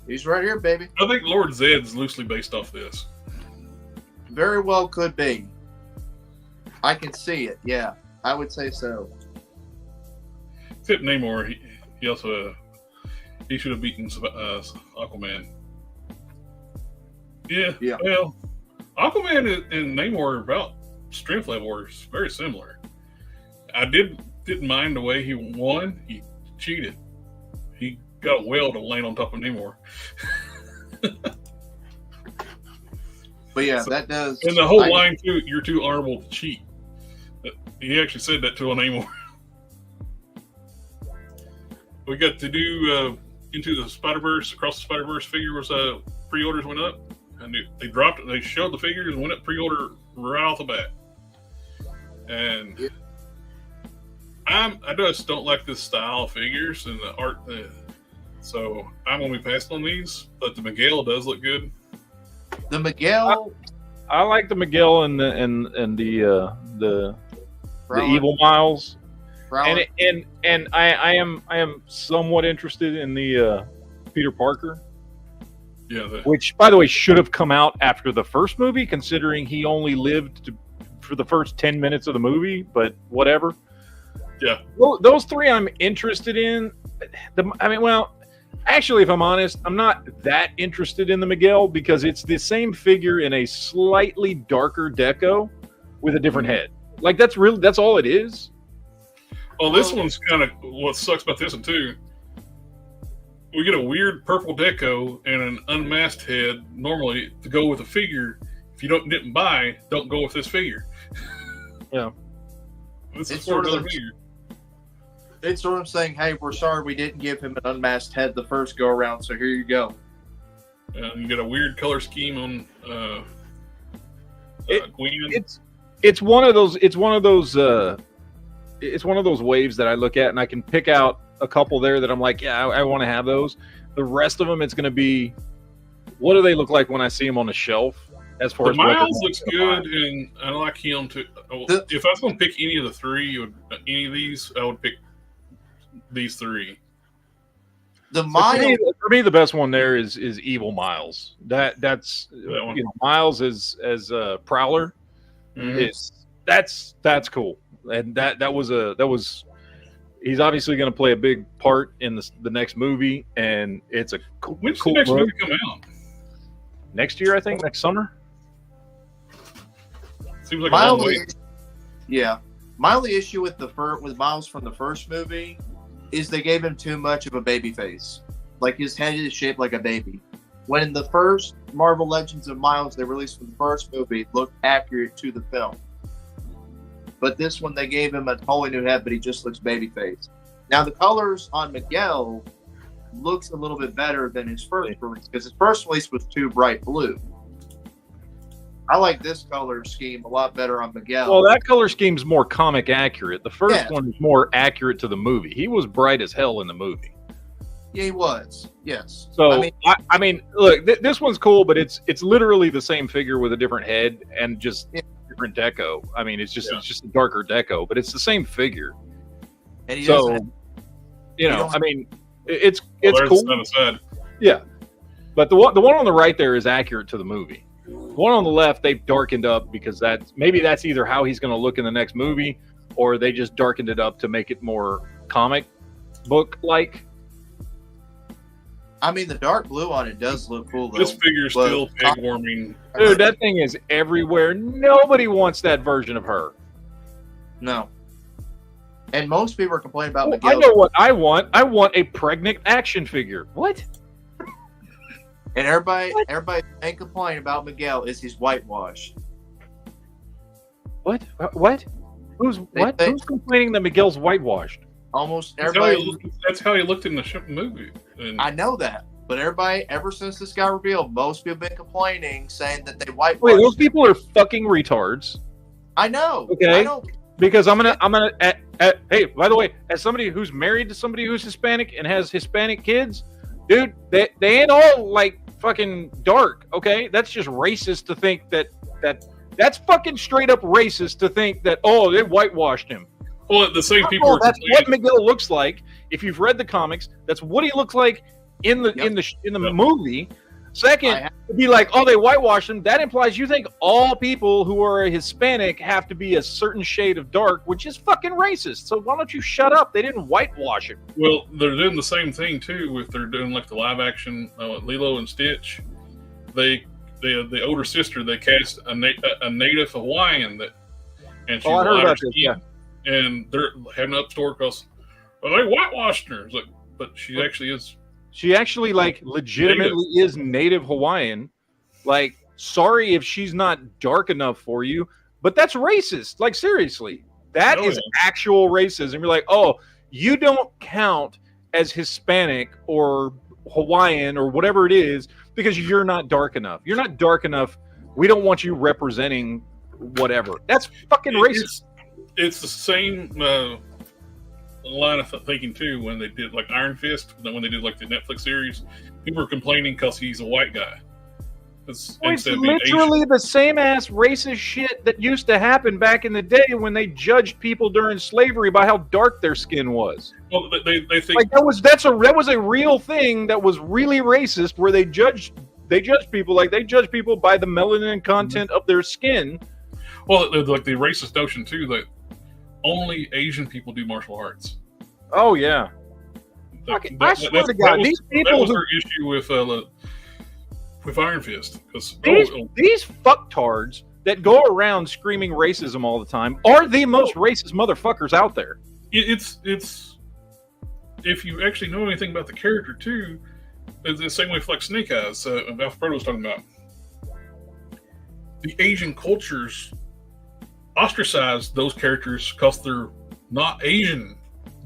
He's right here, baby. I think Lord Zed's loosely based off this. Very well could be. I can see it. Yeah, I would say so. Except Namor, he also he should have beaten Aquaman. Yeah. Well, Aquaman and Namor about strength level are very similar. I didn't mind the way he won. He cheated. He got a whale to land on top of Namor. But yeah, that does. And the whole line too, you're too honorable to cheat. He actually said that to Namor. We got to do Into the Spider-Verse, Across the Spider-Verse figure was pre-orders went up. And they dropped it. They showed the figures and went up pre-order right off the bat. And I just don't like this style of figures and the art. So I'm gonna be passing on these. But the Miguel does look good. The Miguel. I like the Miguel and the Evil Miles. And I am somewhat interested in the Peter Parker. Yeah, which, by the way, should have come out after the first movie, considering he only lived for the first 10 minutes of the movie, but whatever. Yeah. Well, those three I'm interested in. actually, if I'm honest, I'm not that interested in the Miguel because it's the same figure in a slightly darker deco with a different head. Like that's all it is. Well, this one's kind of what sucks about this one too. We get a weird purple deco and an unmasked head normally to go with a figure. If you didn't buy, don't go with this figure. Yeah, this is It's for sort of another the- figure. It's sort of saying, "Hey, we're sorry we didn't give him an unmasked head the first go around, so here you go." And you get a weird color scheme on Gwen. it's one of those waves that I look at and I can pick out a couple there that I'm like, yeah, I want to have those. The rest of them, it's going to be, what do they look like when I see them on the shelf? As far The as weapons Miles looks good, and I like him too. If I was going to pick any of the three, any of these, I would pick these three. The For me, the best one there is Evil Miles. That's one. Miles as Prowler. Mhm. That's cool, and that was he's obviously going to play a big part in the next movie, and it's a cool. When's cool the next look. movie come out? Next year, I think, next summer. Seems like a long my way. only, yeah, my only issue with with Miles from the first movie is they gave him too much of a baby face. Like his head is shaped like a baby. When in the first Marvel Legends of Miles they released for the first movie, it looked accurate to the film. But this one they gave him a totally new head, but he just looks baby face. Now the colors on Miguel looks a little bit better than his first release because his first release was too bright blue. I like this color scheme a lot better on Miguel. Well, that color scheme's more comic accurate. The first Yeah. one is more accurate to the movie. He was bright as hell in the movie. Yeah, he was. Yes. So I mean, look, this one's cool, but it's literally the same figure with a different head and just Yeah. different deco. I mean, it's Yeah. just a darker deco, but it's the same figure. And he So, doesn't. I mean, it's There's cool. kind of sad. Yeah, but the one on the right there is accurate to the movie. The one on the left they've darkened up because that's either how he's going to look in the next movie, or they just darkened it up to make it more comic book like. I mean, the dark blue on it does look cool, though. This figure's Well, still peg warming. Dude, that thing is everywhere. Nobody wants that version of her. No. And most people are complaining about Well, Miguel. I know what I want. I want a pregnant action figure. What? And everybody's main complaint about Miguel is he's whitewashed. What? What? Who's what? they- Who's complaining that Miguel's whitewashed? Almost That's how, everybody. that's how he looked in the movie. And I know that. But everybody, ever since this got revealed, most people have been complaining, saying that they whitewashed. Wait, those him. people are fucking retards. I know. Okay. I know. Because I'm gonna. Hey, by the way, as somebody who's married to somebody who's Hispanic and has Hispanic kids, dude, they ain't all like fucking dark. Okay, that's just racist to think that's fucking straight up racist to think that they whitewashed him. well, the same people Oh, are that's complaining. what Miguel looks like. If you've read the comics, that's what he looks like in the Yep. movie. Second, I have- to be like, they whitewashed him. That implies you think all people who are Hispanic have to be a certain shade of dark, which is fucking racist. So why don't you shut up? They didn't whitewash him. Well, they're doing the same thing too. If they're doing like the live action Lilo and Stitch, the older sister they cast a native Hawaiian and she's I heard lighter about this. skin, Yeah. and they're having an upstore because they whitewashed her. It's like, but she actually is. She actually like legitimately is native Hawaiian. Like, sorry if she's not dark enough for you, but that's racist. Like, seriously, that Oh, is yeah. actual racism. You're like, you don't count as Hispanic or Hawaiian or whatever it is because you're not dark enough. You're not dark enough. We don't want you representing whatever. That's fucking racist. It's the same line of thinking too when they did like Iron Fist, when they did like the Netflix series. People were complaining because he's a white guy. It's Instead of being Asian. literally the same ass racist shit that used to happen back in the day when they judged people during slavery by how dark their skin was. Well, they think Like that was a real thing that was really racist where they judged people like they judge people by the melanin content of their skin. well, like the racist notion too that only Asian people do martial arts. Oh yeah. I swear to God, these that people was who our issue with Iron Fist, because these fucktards that go around screaming racism all the time are the most racist motherfuckers out there. it's if you actually know anything about the character too, it's the same way with like Snake Eyes. Alfredo was talking about the Asian cultures ostracize those characters because they're not Asian.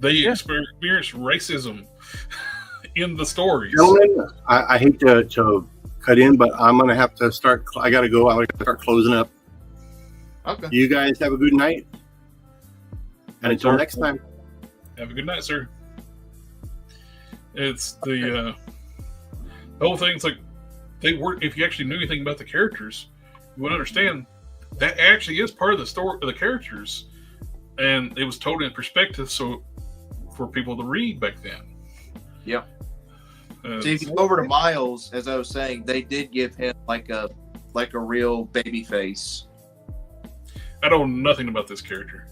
They experience racism in the stories. Gentlemen, I hate to cut in, but I'm going to have to start. I got to go. I'm going to start closing up. Okay. You guys have a good night. And until next time. Have a good night, sir. It's the whole thing. It's like they work. If you actually knew anything about the characters, you would understand that actually is part of the story of the characters, and it was told in perspective, so for people to read back then. Yeah. See, if you go over to Miles, as I was saying, they did give him like a real baby face. I know nothing about this character.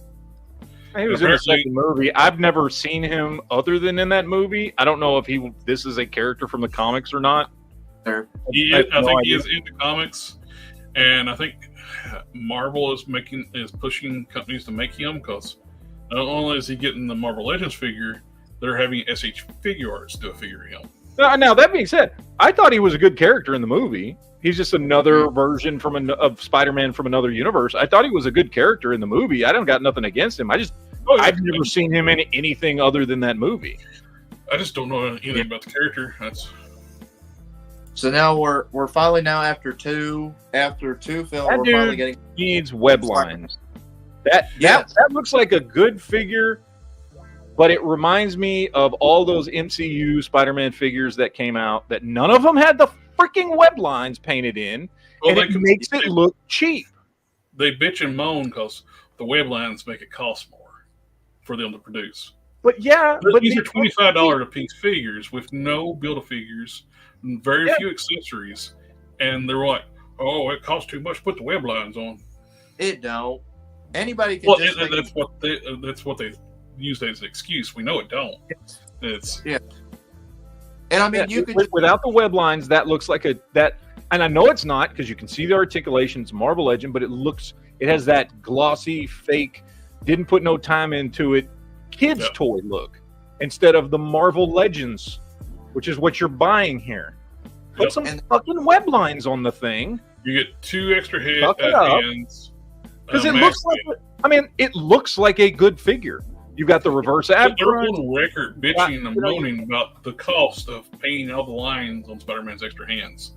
He was in the second movie. I've never seen him other than in that movie. I don't know if this is a character from the comics or not. I think he is in the comics, and I think Marvel is pushing companies to make him, because not only is he getting the Marvel Legends figure, they're having SH Figure Arts do a figure of him. Now that being said, I thought he was a good character in the movie. He's just another version of Spider-Man from another universe. I thought he was a good character in the movie. I don't got nothing against him. I've never seen him in anything other than that movie. I just don't know anything about the character. So now we're finally after two films, we're finally getting needs web lines. That looks like a good figure, but it reminds me of all those MCU Spider-Man figures that came out that none of them had the freaking web lines painted in, and it makes it look cheap. They bitch and moan because the web lines make it cost more for them to produce. But these are $25 a piece figures with no Build-A-Figures, very few accessories, and they're like, "Oh, it costs too much to put the web lines on." It don't. Anybody can. That's what they use as an excuse. We know it don't. It's And I mean, you could without the web lines, that looks like and I know it's not, because you can see the articulation. It's Marvel Legend, but it has that glossy, fake, didn't put no time into it, kids toy look instead of the Marvel Legends, which is what you're buying here. Put some fucking web lines on the thing. You get 2 extra hands. Because it looks like a good figure. You've got the reverse ab. They're on record bitching and moaning about the cost of painting all the lines on Spider-Man's extra hands.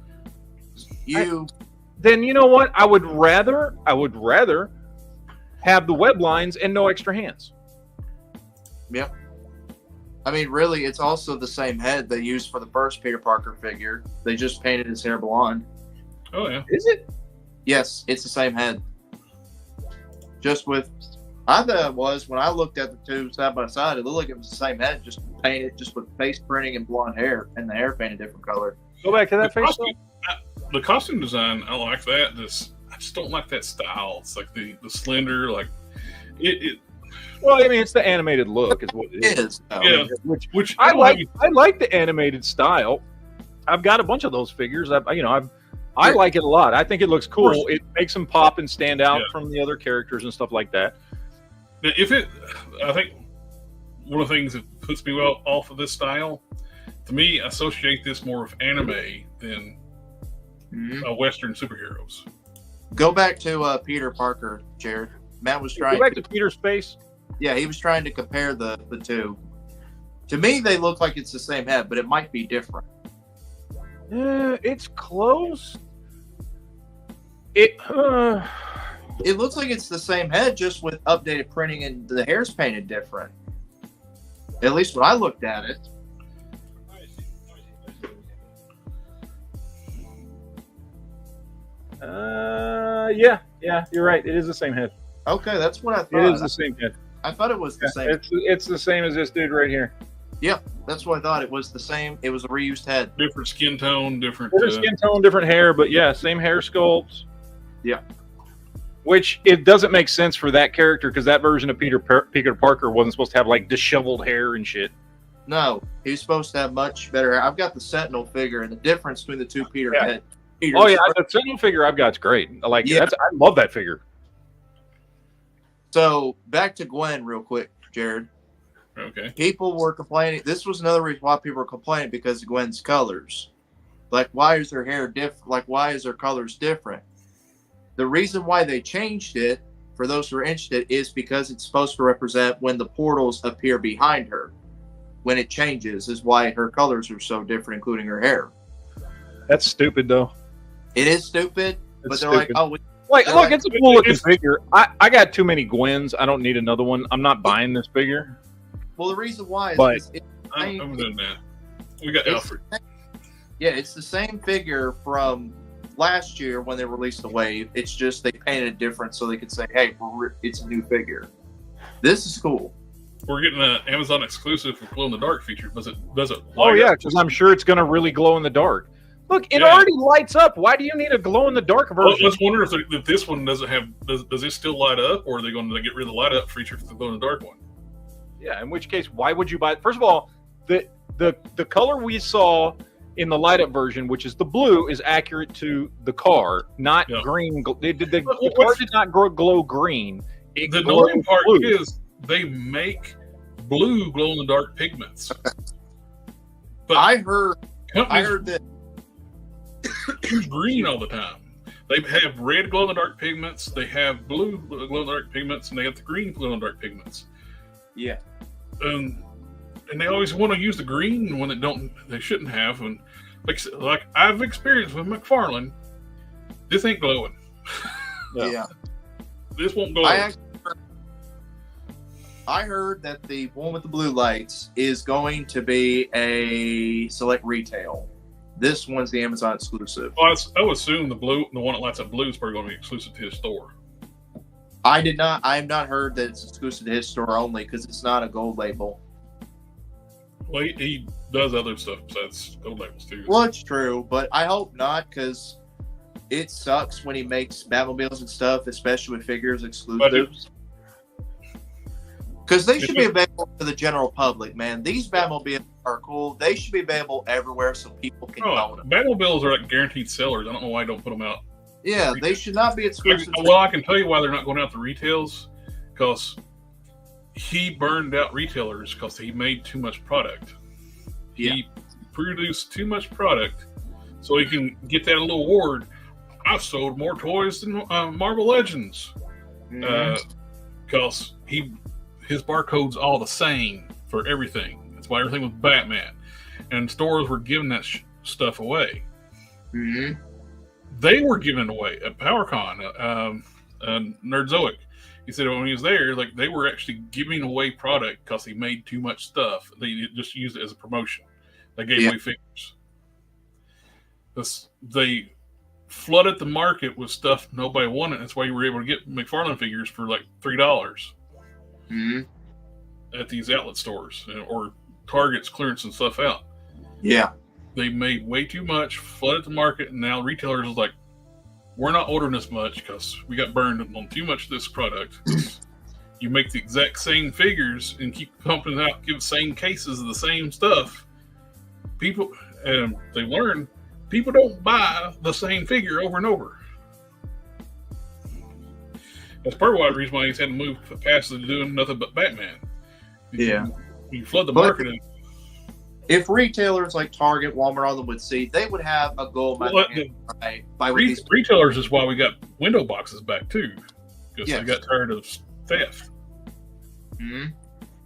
Then you know what? I would rather have the web lines and no extra hands. Yeah. I mean, really, it's also the same head they used for the first Peter Parker figure. They just painted his hair blonde. Oh yeah. Is it? Yes, it's the same head. I thought it was, when I looked at the two side by side, it looked like it was the same head, just painted just with face printing and blonde hair, and the hair painted different color. Go back to that face. The costume design, I like that. I just don't like that style. It's like the slender, like it. Well, I mean, it's the animated look, is what it is. Yeah, which I like. I like the animated style. I've got a bunch of those figures. I like it a lot. I think it looks cool. It makes them pop and stand out from the other characters and stuff like that. I think one of the things that puts me off of this style, to me, I associate this more with anime than Western superheroes. Go back to Peter Parker, Jared. Matt was trying. Go back to Peter's face. Yeah, he was trying to compare the two. To me, they look like it's the same head, but it might be different. It's close. It looks like it's the same head, just with updated printing and the hair's painted different. At least when I looked at it. Yeah, you're right. It is the same head. Okay, that's what I thought. It is the same head. I thought it was the same. It's the same as this dude right here. Yeah, that's what I thought. It was the same. It was a reused head. Different skin tone, different skin tone, different hair, but yeah, same hair sculpts. Yeah. Which it doesn't make sense for that character, because that version of Peter Parker wasn't supposed to have like disheveled hair and shit. No, he's supposed to have much better hair. I've got the Sentinel figure, and the difference between the two Peters. Oh yeah, the Sentinel figure I've got's great. I love that figure. So back to Gwen real quick, Jared. Okay. People were complaining. This was another reason why people were complaining, because of Gwen's colors. Like, why is her hair different? Like, why is her colors different? The reason why they changed it, for those who are interested, is because it's supposed to represent when the portals appear behind her. When it changes is why her colors are so different, including her hair. That's stupid, though. It is stupid, but they're stupid. like, oh, look, it's a cool looking figure. I got too many Gwens. I don't need another one. I'm not buying this figure. Well, the reason why is But- it's I'm doing that. We got Alfred. Yeah, it's the same figure from last year when they released the Wave. It's just they painted it different so they could say, hey, it's a new figure. This is cool. We're getting an Amazon exclusive with glow in the dark feature. Does it? Oh light yeah, up? because I'm sure it's going to really glow in the dark. Look, it Yeah. already lights up. Why do you need a glow in the dark Well, version? let's wonder if this one doesn't have. Does it still light up, or are they going to get rid of the light up feature for the glow in the dark one? Yeah, in which case, why would you buy it? First of all, the color we saw in the light up version, which is the blue, is accurate to the car, not Yeah. green. The Well, car did not glow green. It The glowed annoying part blue. is they make blue glow in the dark pigments. But I heard companies that. use green all the time. They have red glow in the dark pigments, they have blue glow in the dark pigments, and they have the green glow in the dark pigments. Yeah. And they always want to use the green when they shouldn't have. And like I've experienced with McFarlane, this ain't glowing. Yeah. This won't glow. I heard that the one with the blue lights is going to be a select retail. This one's the Amazon exclusive. Well, I would assume the one that lights up blue is probably going to be exclusive to his store. I have not heard that it's exclusive to his store only, because it's not a gold label. Well, he does other stuff besides gold labels too. Well, it's true, but I hope not, because it sucks when he makes Batmobiles and stuff, especially with figures exclusives. Because they should be available to the general public, man. These Batmobiles are cool. They should be available everywhere so people can own them. Batmobiles are like guaranteed sellers. I don't know why I don't put them out. Yeah, they should not be exclusive. Well, I can tell you why they're not going out to retails, because he burned out retailers because he made too much product. Yeah. He produced too much product, so he can get that little award. I've sold more toys than Marvel Legends, because his barcode's all the same for everything. That's why everything was Batman, and stores were giving that stuff away. Mm-hmm. They were giving it away at PowerCon, Nerdzoic. He said when he was there, like they were actually giving away product because he made too much stuff. They just used it as a promotion. They gave away figures. They flooded the market with stuff nobody wanted. That's why you were able to get McFarlane figures for like $3 at these outlet stores or Target's clearancing stuff out. Yeah. They made way too much, flooded the market, and now retailers is like, we're not ordering this much because we got burned on too much of this product. You make the exact same figures and keep pumping out, give the same cases of the same stuff. People, and they learn, people don't buy the same figure over and over. That's part of the reason why he's had to move past doing nothing but Batman. You flood the market. If retailers like Target, Walmart, all of them would see, they would have a goal by these retailers is why we got window boxes back too, because they got tired of theft. Mm-hmm.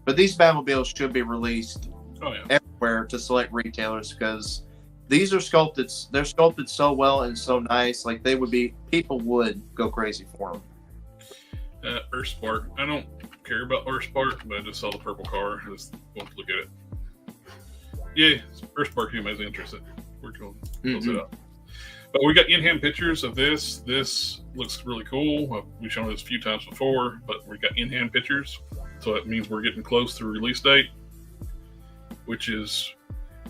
But these Batmobiles should be released everywhere to select retailers, because these are sculpted. They're sculpted so well and so nice. Like people would go crazy for them. Earthspark. I don't care about Earthspark, but I just saw the purple car. I just want to look at it. Yeah, Earthspark Human is interested. We're going to close it up. But we got in-hand pictures of this. This looks really cool. We've shown this a few times before, but we got in-hand pictures. So that means we're getting close to release date, which is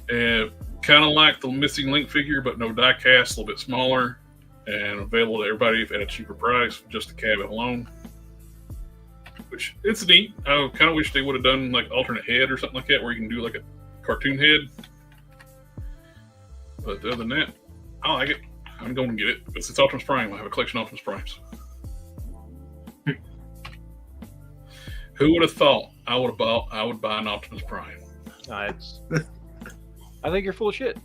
kind of like the Missing Link figure, but no die cast, a little bit smaller, and available to everybody at a cheaper price, just the cabin alone. Which, it's neat. I kind of wish they would have done like alternate head or something like that, where you can do like a cartoon head. But other than that, I like it. I'm going to get it because it's Optimus Prime. I have a collection of Optimus Primes. Who would have thought I would buy an Optimus Prime? I think you're full of shit.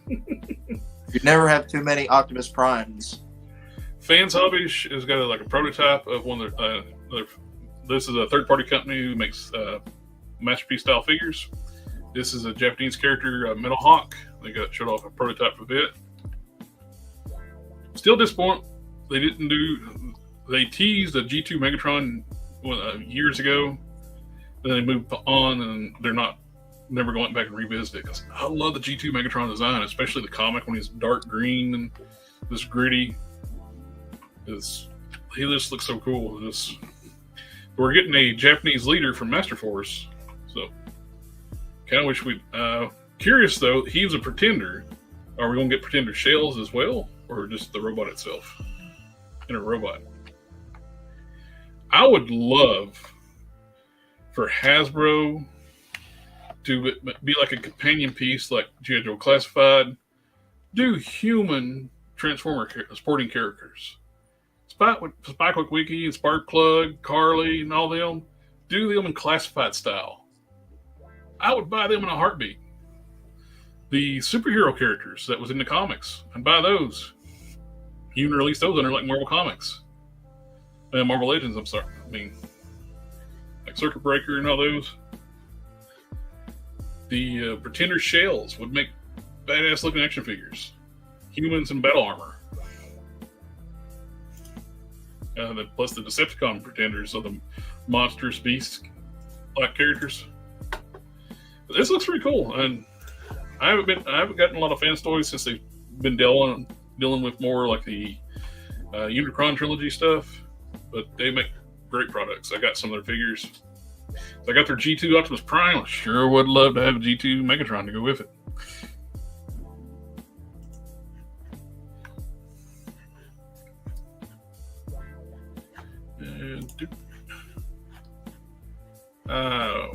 You never have too many Optimus Primes. Fans Hobbies has got a prototype of one of their. This is a third-party company who makes Masterpiece style figures. This is a Japanese character, Metal Hawk. They showed off a prototype of it. Still disappointed. They teased a G2 Megatron years ago. Then they moved on, and they're never going back and revisit it. 'Cause I love the G2 Megatron design, especially the comic when he's dark green and this gritty. He just looks so cool. We're getting a Japanese leader from Master Force, so kind of wish we. Curious though, he was a Pretender. Are we going to get Pretender shells as well, or just the robot itself? In a robot, I would love for Hasbro to be like a companion piece, like G.I. Joe Classified. Do human Transformer sporting characters. Spikewick Wiki and Sparkplug, Carly, and all them, do them in classified style. I would buy them in a heartbeat. The superhero characters that was in the comics, I'd buy those. You can release those under like Marvel Comics. Marvel Legends, I'm sorry. I mean, like Circuit Breaker and all those. The Pretender shells would make badass looking action figures. Humans in battle armor. Plus the Decepticon Pretenders, so the monstrous beast like characters. This looks pretty cool, and I haven't gotten a lot of fan stories since they've been dealing with more like the Unicron trilogy stuff, but they make great products. I got some of their figures. So I got their G2 Optimus Prime. I sure would love to have a G2 Megatron to go with it.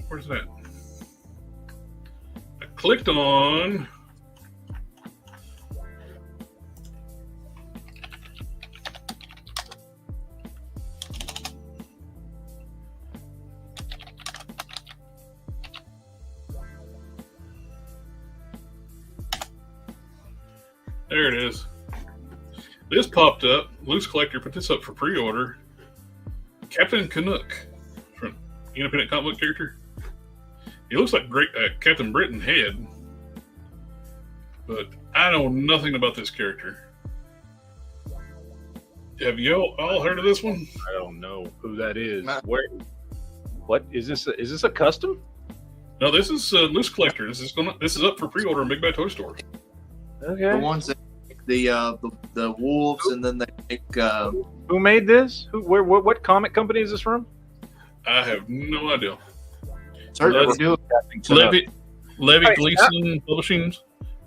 Where's that? I clicked on. There it is. This popped up. Loose Collector put this up for pre-order. Captain Canuck, from independent comic book character. He looks like great Captain Britain head, but I know nothing about this character. Have you all heard of this one? I don't know who that is. Nah. Where? What is this? Is this a custom? No, this is Loose Collector. This is up for pre-order in Big Bad Toy Store. Okay. The ones that make the wolves, and then they make. Who made this? What comic company is this from? I have no idea. Certainly do. Levy Gleason Publishing.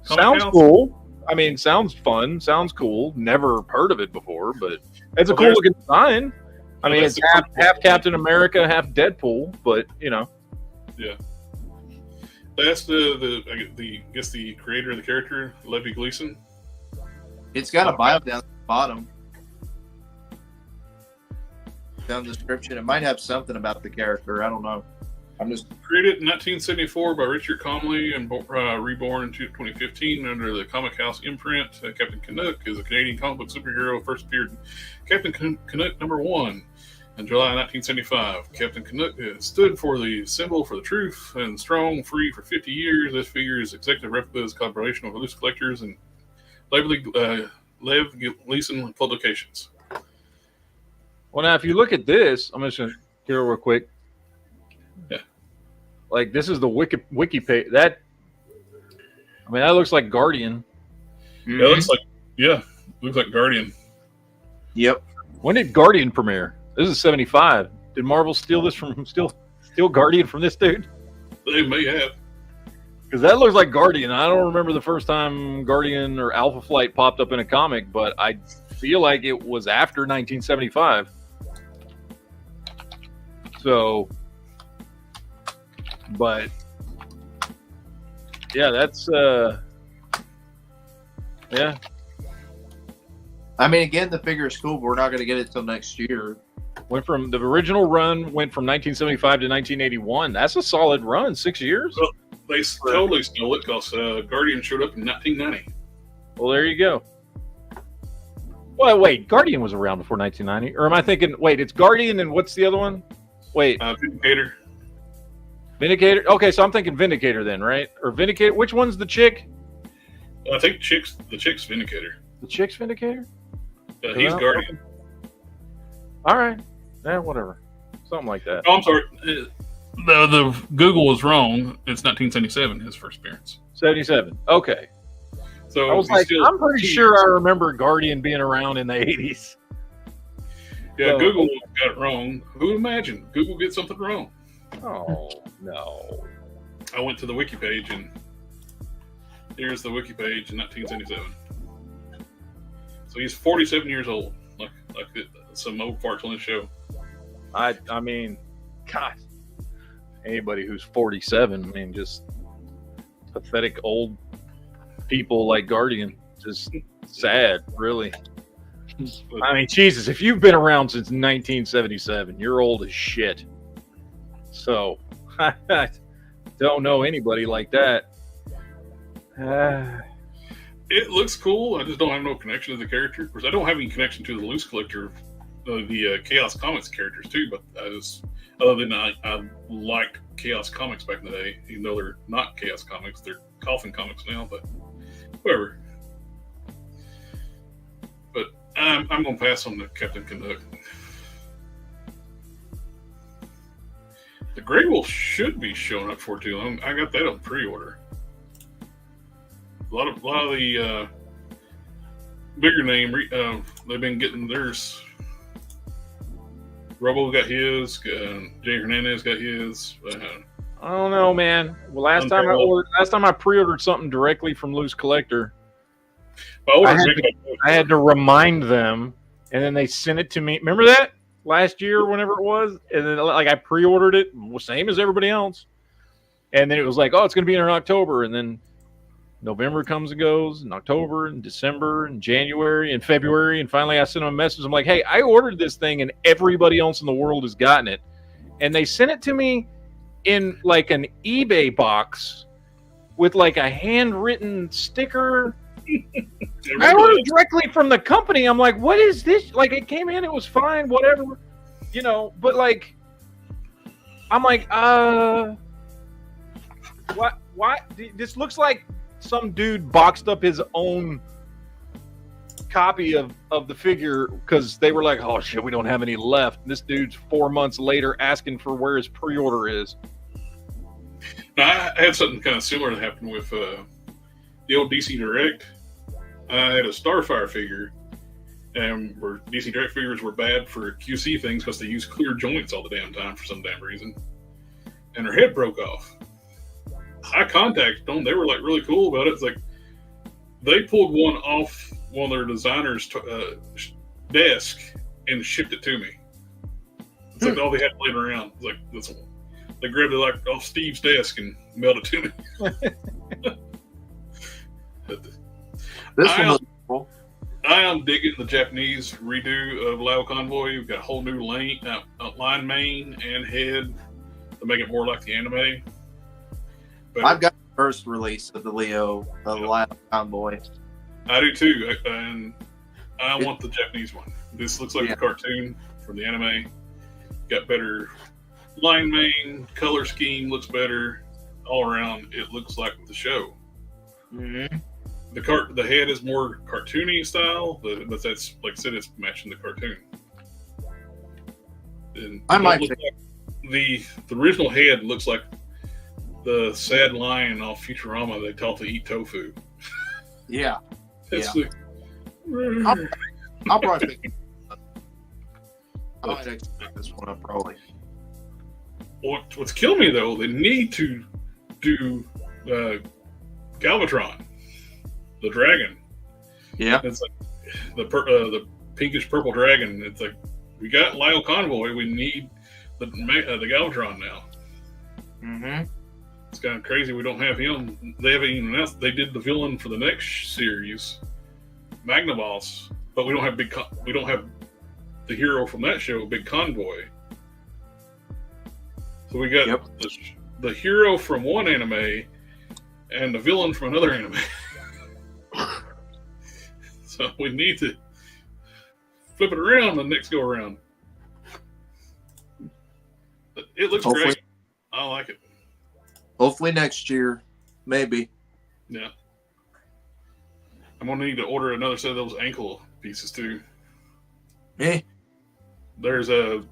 Sounds cool. I mean, sounds fun. Sounds cool. Never heard of it before, but it's a cool looking design. I mean, it's half Captain America, half Deadpool, but you know. Yeah. That's the creator of the character, Levy Gleason. It's got a bio down at the bottom. Down the description. It might have something about the character. I don't know. I'm just Created in 1974 by Richard Comley and reborn in 2015 under the Comic House imprint. Captain Canuck is a Canadian comic book superhero. First appeared in Captain Canuck #1 in July 1975. Captain Canuck stood for the symbol for the truth and strong free for 50 years. This figure is executive replicas collaboration with Loose Collectors and Lev Gleason Publications. Well, now if you look at this, I'm just gonna here real quick. Yeah. Like this is the wiki page. That looks like Guardian. Yeah, looks like Guardian. Yep. When did Guardian premiere? This is 75. Did Marvel steal this from steal Guardian from this dude? They may have. Because that looks like Guardian. I don't remember the first time Guardian or Alpha Flight popped up in a comic, but I feel like it was after 1975. So, but Yeah, that's yeah. I mean, again, the figure is cool, but we're not going to get it till next year. Went from the original run went from 1975 to 1981. That's a solid run. 6 years. Well, they totally stole it because Guardian showed up in 1990. Well, there you go. Well, wait, Guardian was around before 1990, or am I thinking? Wait, it's Guardian, and what's the other one? Wait, Vindicator. Vindicator. Okay, so I'm thinking Vindicator then, right? Or Vindicator. Which one's the chick? I think the chick's Vindicator. The chick's Vindicator. He's Well, Guardian. All right. Yeah, whatever. Something like that. Oh, I'm sorry. The Google was wrong. It's 1977, his first appearance. 77. Okay. So I was he's like, still I'm pretty 2 sure years. I remember Guardian being around in the 80s. Yeah, So- Google got it wrong. Who would imagine Google gets something wrong? Oh, no. I went to the wiki page, and here's the wiki page in 1977. So he's 47 years old, like some old farts on the show. I mean, God. Anybody who's 47, I mean, just pathetic old people like Guardian. Just sad, really. I mean, Jesus, if you've been around since 1977, you're old as shit. So, I don't know anybody like that. It looks cool. I just don't have no connection to the character. Of course, I don't have any connection to the Loose Collector, the Chaos Comics characters too. But other than I liked Chaos Comics back in the day, even though they're not Chaos Comics, they're Coffin Comics now. But whatever. But I'm gonna pass on the Captain Canuck. The Grey Wolf should be showing up for too long. I got that on pre-order. A lot of the bigger name they've been getting theirs. Robo got his. Jay Hernandez got his. I don't know, man. Well, last time I pre-ordered something directly from Loose Collector, I had to remind them, and then they sent it to me. Remember that last year, whenever it was, and then like I pre-ordered it, same as everybody else, and then it was like, oh, it's going to be in October, and then November comes and goes, and October, and December, and January, and February, and finally I sent them a message. I'm like, hey, I ordered this thing, and everybody else in the world has gotten it, and they sent it to me in like an eBay box with like a handwritten sticker. I ordered directly from the company. I'm like, what is this? Like, it came in, it was fine, whatever, but like, I'm like, what? This looks like some dude boxed up his own copy of the figure because they were like, oh shit, we don't have any left. This dude's 4 months later asking for where his pre-order is. Now, I had something kind of similar that happened with the old DC Direct. I had a Starfire figure, and where DC Direct figures were bad for QC things because they use clear joints all the damn time for some damn reason, and her head broke off. I contacted them. They were like really cool about it. It's like they pulled one off one of their designers' desk and shipped it to me. It's like all they had laying around. It's like this one. They grabbed it like off Steve's desk and mailed it to me. This one was cool. I am digging the Japanese redo of Lao Convoy. We've got a whole new line mane and head to make it more like the anime. But I've got the first release of the Leo, the Lion Convoy. I do too, and I want the Japanese one. This looks like a cartoon from the anime. Got better line mane, color scheme looks better. All around, it looks like the show. Mm-hmm. The head is more cartoony style, but that's like I said, it's matching the cartoon. And I might the original head looks like the sad lion off Futurama they taught to eat tofu. Yeah. That's I'll probably pick I might actually pick this one up probably. What's killing me though, they need to do Galvatron, the dragon. Yeah. It's like the pinkish purple dragon. It's like we got Lyle Convoy. We need the Galvatron now. Mm-hmm. It's kind of crazy we don't have him. They haven't even announced. They did the villain for the next series, Magnavoss, but we don't have we don't have the hero from that show, Big Convoy. So we got the hero from one anime and the villain from another anime. So we need to flip it around the next go around. It looks great. I like it. Hopefully next year, maybe. Yeah. I'm gonna need to order another set of those ankle pieces too. There's the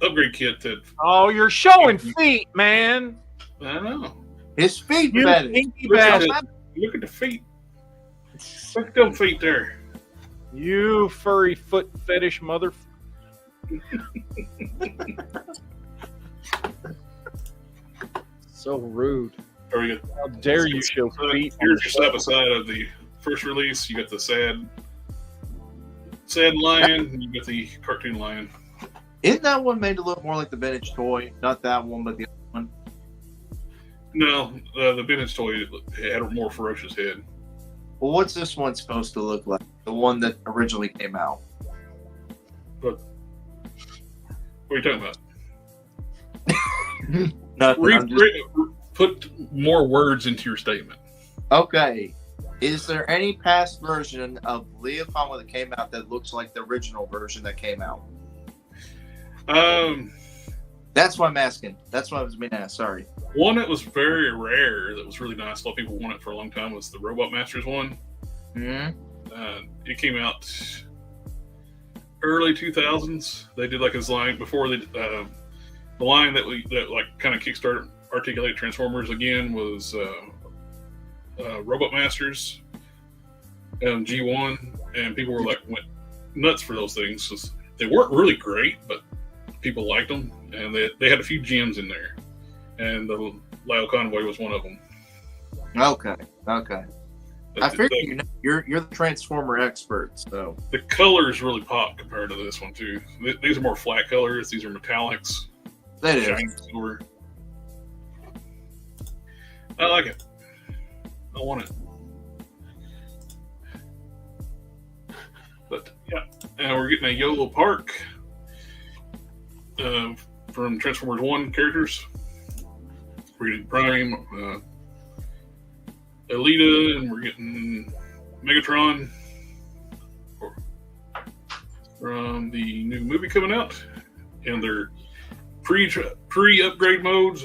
upgrade kit that. Oh, you're showing feet, man. I know. His feet You fetish. pinky Look at, bastard. look at the feet. Look at them feet there. You furry foot fetish mother. So rude. There we go. How dare you show feet? on Here's the your side by side of the first release. You got the sad lion, and you got the cartoon lion. Isn't that one made to look more like the vintage toy? Not that one, but the other one. No, the vintage toy had a more ferocious head. Well, what's this one supposed to look like? The one that originally came out. But what are you talking about? Nothing. I'm just- Put more words into your statement. Okay. Is there any past version of Leo Conway that came out that looks like the original version that came out? That's what I'm asking. That's what I was being asked. Sorry. One that was very rare, that was really nice. A lot of people wanted it for a long time, was the Robot Masters one. Mm-hmm. It came out early 2000s. They did like his line before the line that like kind of kickstarted Articulated Transformers again was Robot Masters and G1, and people were like went nuts for those things. They weren't really great, but people liked them, and they had a few gems in there, and the Lyle Convoy was one of them. Okay. I figured you're the Transformer expert, so The colors really pop compared to this one too. These are more flat colors. These are metallics. that Shiny is. silver. I like it. I want it. But yeah, and we're getting a YOLO Park from Transformers 1 characters. We're getting Prime, Elita, and we're getting Megatron from the new movie coming out. And they're pre-upgrade modes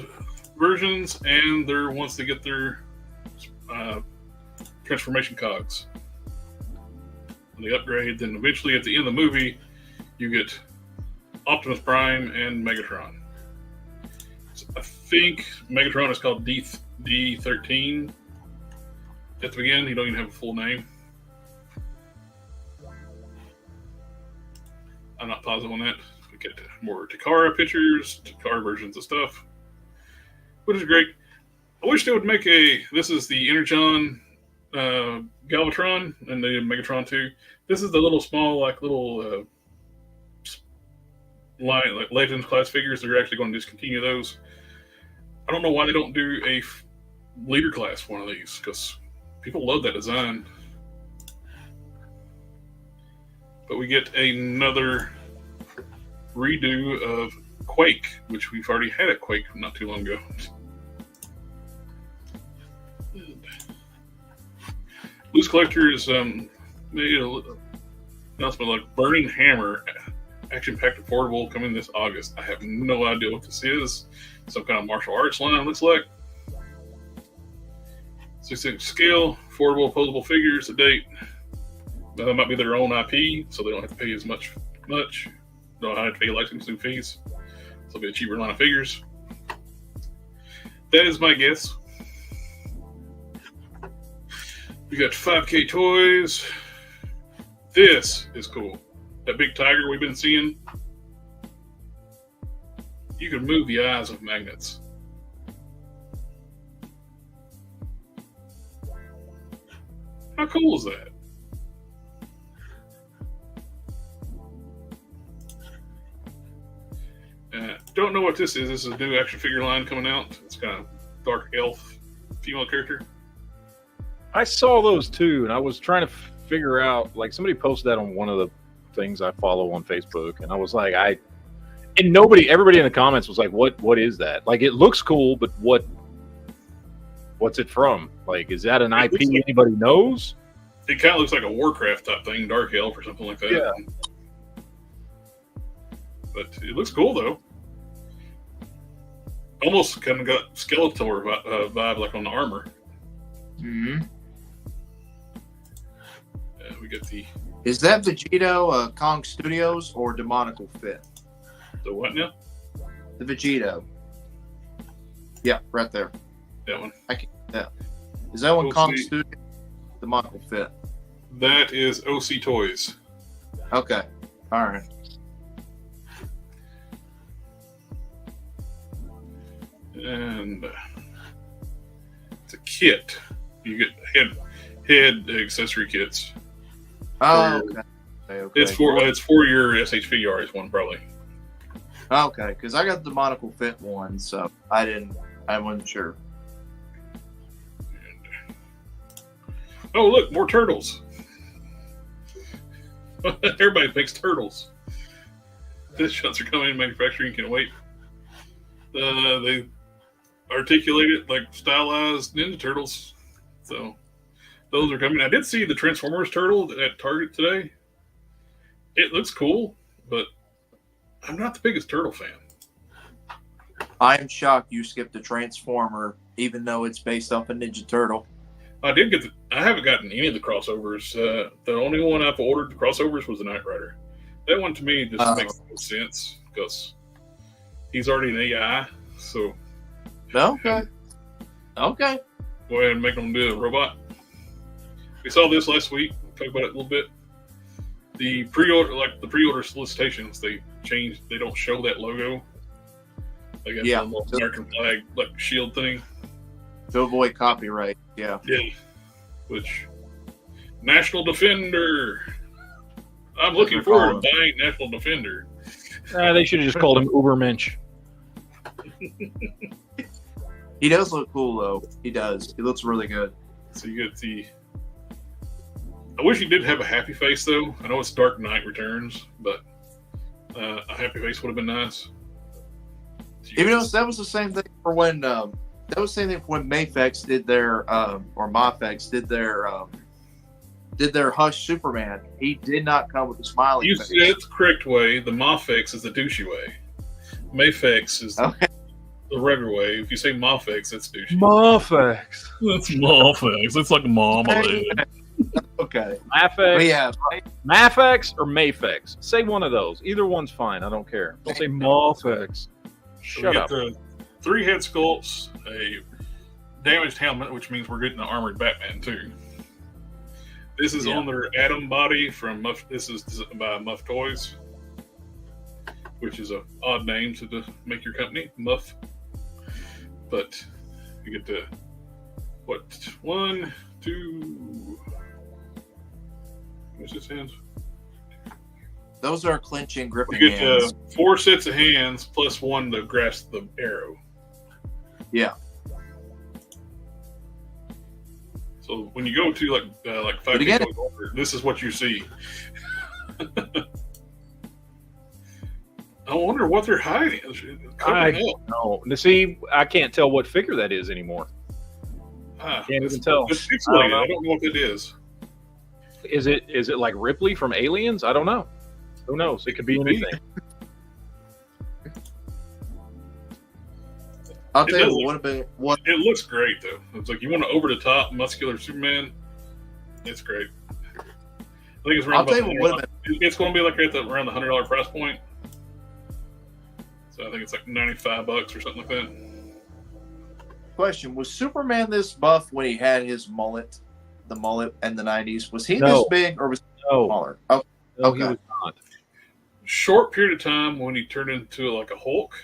versions, and they're once they get their transformation cogs. When they upgrade, then eventually at the end of the movie, you get Optimus Prime and Megatron. So I think Megatron is called D13 at the beginning. He don't even have a full name. I'm not positive on that. We get more Takara pictures, Takara versions of stuff, which is great. I wish they would make this is the Energon Galvatron and the Megatron 2. This is the little small, little line, like Legends class figures. They're actually going to discontinue those. I don't know why they don't do a leader class one of these, because people love that design. But we get another redo of Quake, which we've already had at Quake not too long ago. Loose Collector is made an announcement like Burning Hammer, action-packed affordable, coming this August. I have no idea what this is. Some kind of martial arts line, looks like. 6-inch scale, affordable, opposable figures to date. That might be their own IP, so they don't have to pay as much. Don't have to pay licensing fees. So it'll be a cheaper line of figures. That is my guess. We got 5K toys. This is cool. That big tiger we've been seeing. You can move the eyes with magnets. How cool is that? Don't know what this is. This is a new action figure line coming out. It's kind of dark elf female character. I saw those too, and I was trying to figure out. Like somebody posted that on one of the things I follow on Facebook, and I was like, everybody in the comments was like, "What is that? Like, it looks cool, but what's it from? Like, is that an IP anybody knows?" It kind of looks like a Warcraft type thing, dark elf or something like that. Yeah. But it looks cool though. Almost kind of got Skeletor vibe like on the armor. Mm-hmm. We get the Is that Vegito Kong Studios or Demonical Fit? what now? The Vegito. Yeah, right there. That one. Is that one We'll Kong see. Studios? Demonical Fit. That is OC Toys. Okay. All right. And it's a kit. You get head accessory kits. Oh, okay. Okay. It's for your SHVR's one probably. Okay, because I got the Demonical Fit one, so I wasn't sure. Oh look, more turtles. Everybody makes turtles. Fish shots are coming in manufacturing. Can't wait. They articulate it like stylized Ninja Turtles. So those are coming. I did see the Transformers turtle at Target today. It looks cool, but I'm not the biggest turtle fan. I am shocked you skipped the Transformer, even though it's based off a Ninja Turtle. I haven't gotten any of the crossovers. The only one I've ordered the crossovers was the Knight Rider. That one to me just makes no sense because he's already an AI. So Okay. Okay. go ahead and make them do a robot. We saw this last week. Talk about it a little bit. The pre-order solicitations, they changed. They don't show that logo. I guess Yeah. the American flag, like shield thing. To avoid copyright. Yeah. Yeah. Which National Defender. I'm looking forward to buying National Defender. They should have just called him Ubermensch. He does look cool, though. He does. He looks really good. So you get the. I wish he did have a happy face though. I know it's Dark Knight Returns, but a happy face would have been nice. So Even though that was the same thing for when Mafex did their or Mafex did their Hush Superman. He did not come with a smiley you face. said it the correct way. The Mafex is the douchey way. Mafex is Okay. the regular way. If you say Mafex, that's douchey. Mafex. That's Mafex. It's like marmalade. Okay. Mafex. But yeah, Mafex or Mafex. Say one of those. Either one's fine. I don't care. Don't say Mafex. So Shut we up. get the 3 head sculpts, a damaged helmet, which means we're getting the armored Batman too. This is on their Atom body from Muff. This is by Muff Toys, which is an odd name to make your company, Muff. But you get the 1, 2. What's his hands? those are clinching, gripping You get hands. 4 sets of hands plus 1 to grasp the arrow. Yeah. So when you go to like 5 again- people over, this is what you see. I wonder what they're hiding. I don't know. See, I can't tell what figure that is anymore. Can't even tell. It's pixelated. I don't know what it is. Is it like Ripley from Aliens? I don't know. Who knows? It could be anything. I'll tell you does what It looks great though. It's like you want an over the top muscular Superman. It's great. I think it's around. I'll tell you what It's going to be like around the $100 price point. So I think it's like $95 or something like that. question: was Superman this buff when he had his mullet, the mullet in the 90s? Was he No. this big or was he No, smaller? Oh, no, he Okay. was not. Short period of time when he turned into like a Hulk,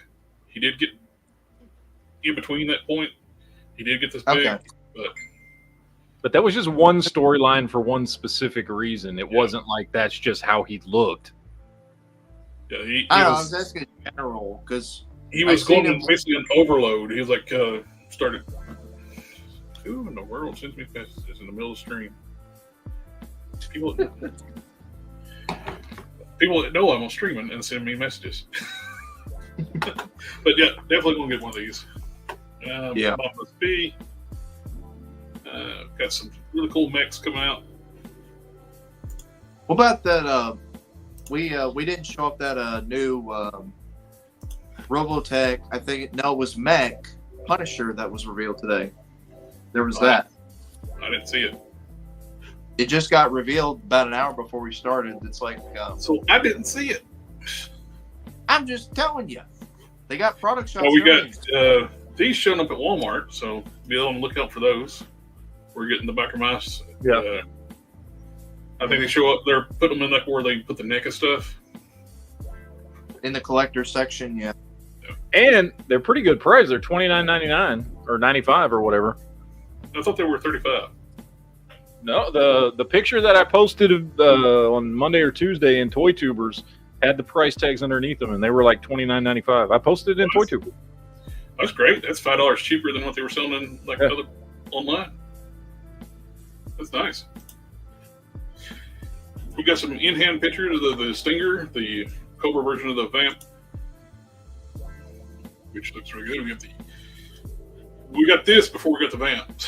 he did get in between that point. He did get this big, Okay. but But that was just one storyline for one specific reason. It wasn't like that's just how he looked. yeah, he I don't know, I was asking in general because he was I've seen going him- basically an overload. He was like started. Who in the world sends me messages in the middle of the stream? People that know I'm on streaming and send me messages. But yeah, definitely gonna get one of these. Yeah. Mama's B. Got some really cool mechs coming out. What about that? We didn't show up that new Robotech. I think it was Mech Punisher that was revealed today. There was that. I didn't see it. It just got revealed about an hour before we started. It's like So I didn't see it. I'm just telling you, they got product shots. Well, we early. got these showing up at Walmart, so be on the lookout for those. We're getting the Backer Mice. Yeah. I think they show up. They're putting them in like where they put the NECA stuff. in the collector section. Yeah. And they're pretty good price. They're $29.99 or $95 or whatever. I thought they were $35. No, the picture that I posted on Monday or Tuesday in Toy Tubers had the price tags underneath them, and they were like $29.95. I posted it in Toy Tubers. That's great. That's $5 cheaper than what they were selling in like other online. That's nice. We got some in-hand pictures of the Stinger, the Cobra version of the Vamp, which looks really good. We got this before we got the Vamps.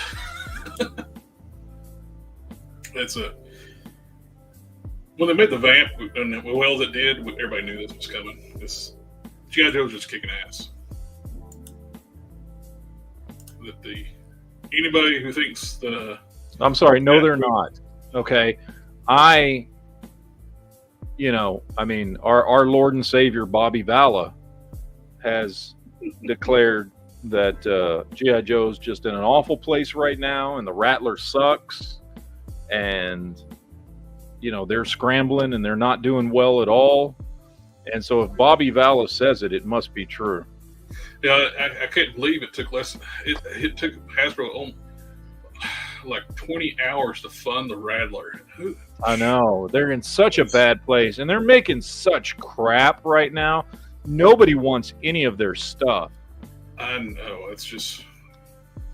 When they made the Vamp, and as well as it did, everybody knew this was coming. This G.I. Joe's just kicking ass. Anybody who thinks I'm sorry, no, they're not. Okay, our Lord and Savior Bobby Valla has declared that G.I. Joe's just in an awful place right now, and the Rattler sucks, and they're scrambling and they're not doing well at all. And so if Bobby Valla says it, it must be true. Yeah, I couldn't believe it took less. It took Hasbro like 20 hours to fund the Rattler. I know. They're in such a bad place, and they're making such crap right now. Nobody wants any of their stuff. I know. It's just...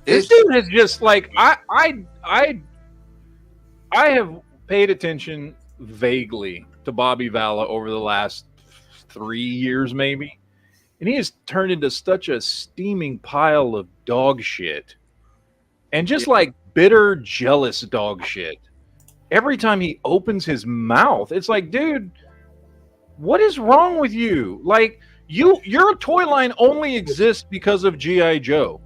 This dude is just like... I have paid attention vaguely to Bobby Valla over the last 3 years, maybe. And he has turned into such a steaming pile of dog shit. And just like bitter, jealous dog shit. Every time he opens his mouth, it's like, dude, what is wrong with you? Like, your toy line only exists because of G.I. Joe.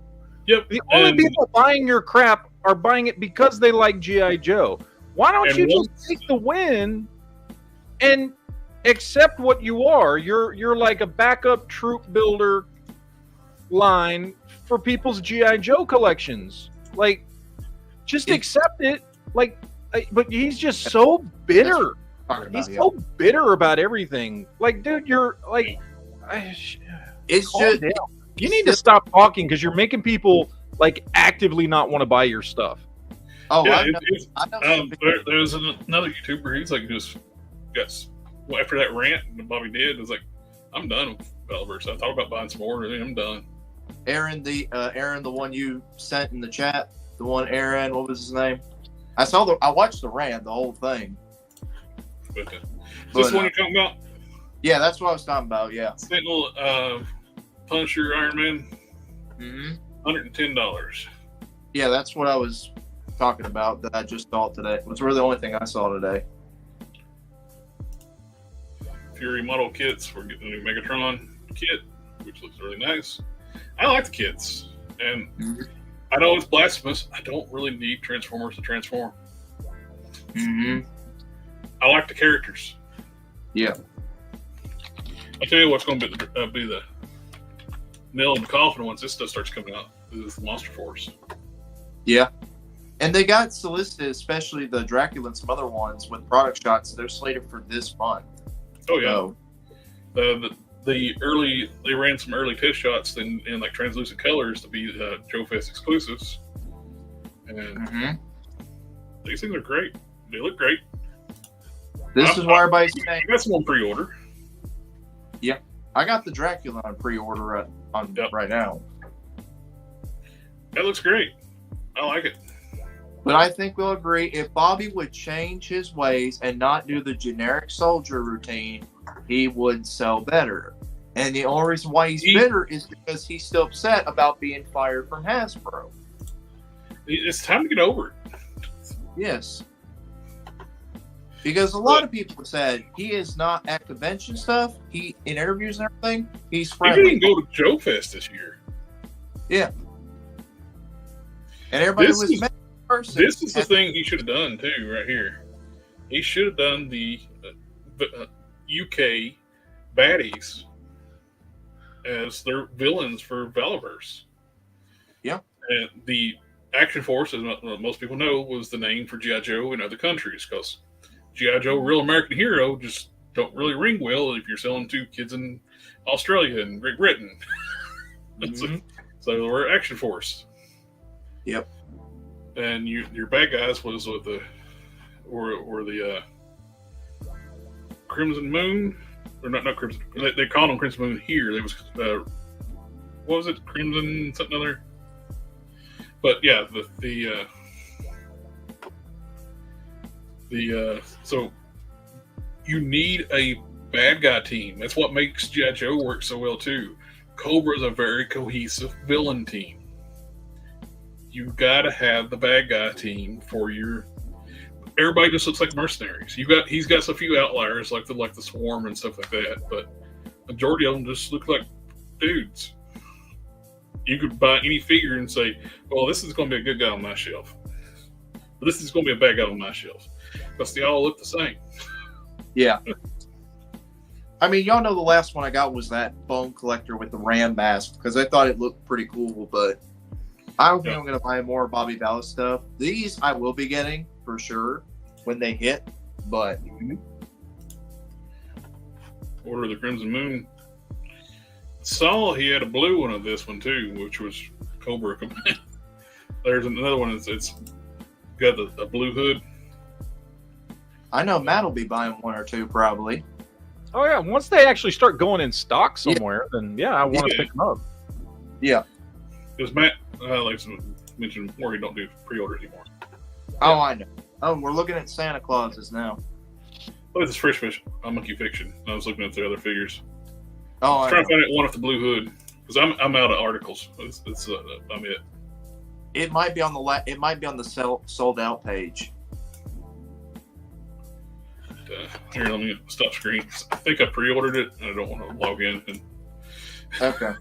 Yep. The only people buying your crap are buying it because they like G.I. Joe. Why don't you just take the win and accept what you are? You're like a backup troop builder line for people's G.I. Joe collections. Like, just accept it. Like, but he's just so bitter. He's so bitter about everything. Like, dude, you're like, it's just down. You need to stop talking because you're making people like actively not want to buy your stuff. Oh, yeah, I know. There's another YouTuber. He's like after that rant that Bobby did, it was like, I'm done with Bellverse. I thought about buying some more, and I'm done. Aaron, the one you sent in the chat, the one Aaron, what was his name? I watched the rant, the whole thing. But, is this one you're talking about? Yeah, that's what I was talking about. Yeah. Sentinel, Punisher, Iron Man, $110. Yeah, that's what I was talking about. That I just saw today. It was really the only thing I saw today. Fury model kits. We're getting the new Megatron kit, which looks really nice. I like the kits, and I know it's blasphemous. I don't really need Transformers to transform. I like the characters. Yeah. I tell you what's going to be the nail in the coffin once this stuff starts coming out is the Monster Force. Yeah. And they got solicited, especially the Dracula and some other ones with product shots. They're slated for this month. Oh yeah. So, they ran some early test shots in like translucent colors to be Joe Fest exclusives, and these things are great. They look great. This is why everybody's saying. I got some on pre-order. Yeah, I got the Dracula on pre-order right now. That looks great. I like it. But I think we'll agree if Bobby would change his ways and not do the generic soldier routine, he would sell better. And the only reason why he's bitter is because he's still upset about being fired from Hasbro. It's time to get over it. Yes. Because a lot of people said he is not at convention stuff. He in interviews and everything, he's He friendly. didn't go to Joe Fest this year. Yeah. And everybody This was is- mad at first. This is the thing he should have done too, right here. He should have done the UK baddies as their villains for Valiverse. Yeah. And the Action Force, as most people know, was the name for G.I. Joe in other countries because G.I. Joe, Real American Hero, just don't really ring well if you're selling to kids in Australia and Great Britain. Mhm. So we're Action Force. Yep. And your bad guys was with the Crimson Moon, or not Crimson. They called them Crimson Moon here. There was what was it, Crimson something other. But yeah, so you need a bad guy team. That's what makes G.I. Joe work so well too. Cobra is a very cohesive villain team. You gotta have the bad guy team for your. Everybody just looks like mercenaries. He's got a few outliers like the Swarm and stuff like that, but majority of them just look like dudes. You could buy any figure and say, "Well, this is going to be a good guy on my shelf. This is going to be a bad guy on my shelf," because they all look the same. Yeah. I mean, y'all know the last one I got was that Bone Collector with the Ram mask because I thought it looked pretty cool, but I don't think I'm going to buy more Bobby Ballas stuff. These I will be getting for sure when they hit, but Order of the Crimson Moon. Saw he had a blue one of this one too, which was Cobra Command. There's another one. It's got a blue hood. I know Matt will be buying one or two probably. Oh yeah, once they actually start going in stock somewhere, then yeah, I want to pick them up. Yeah. Because Matt, like I mentioned before, he don't do pre-order anymore. Oh, I know. Oh, we're looking at Santa Clauses now. But it's Fresh Fish, Monkey Fiction. I was looking at the other figures. Oh, I was I trying know. to find one with the blue hood because I'm out of articles. I'm it. It might be on the sold out page. Here, let me stop screen. I think I pre-ordered it, and I don't want to log in. And Okay.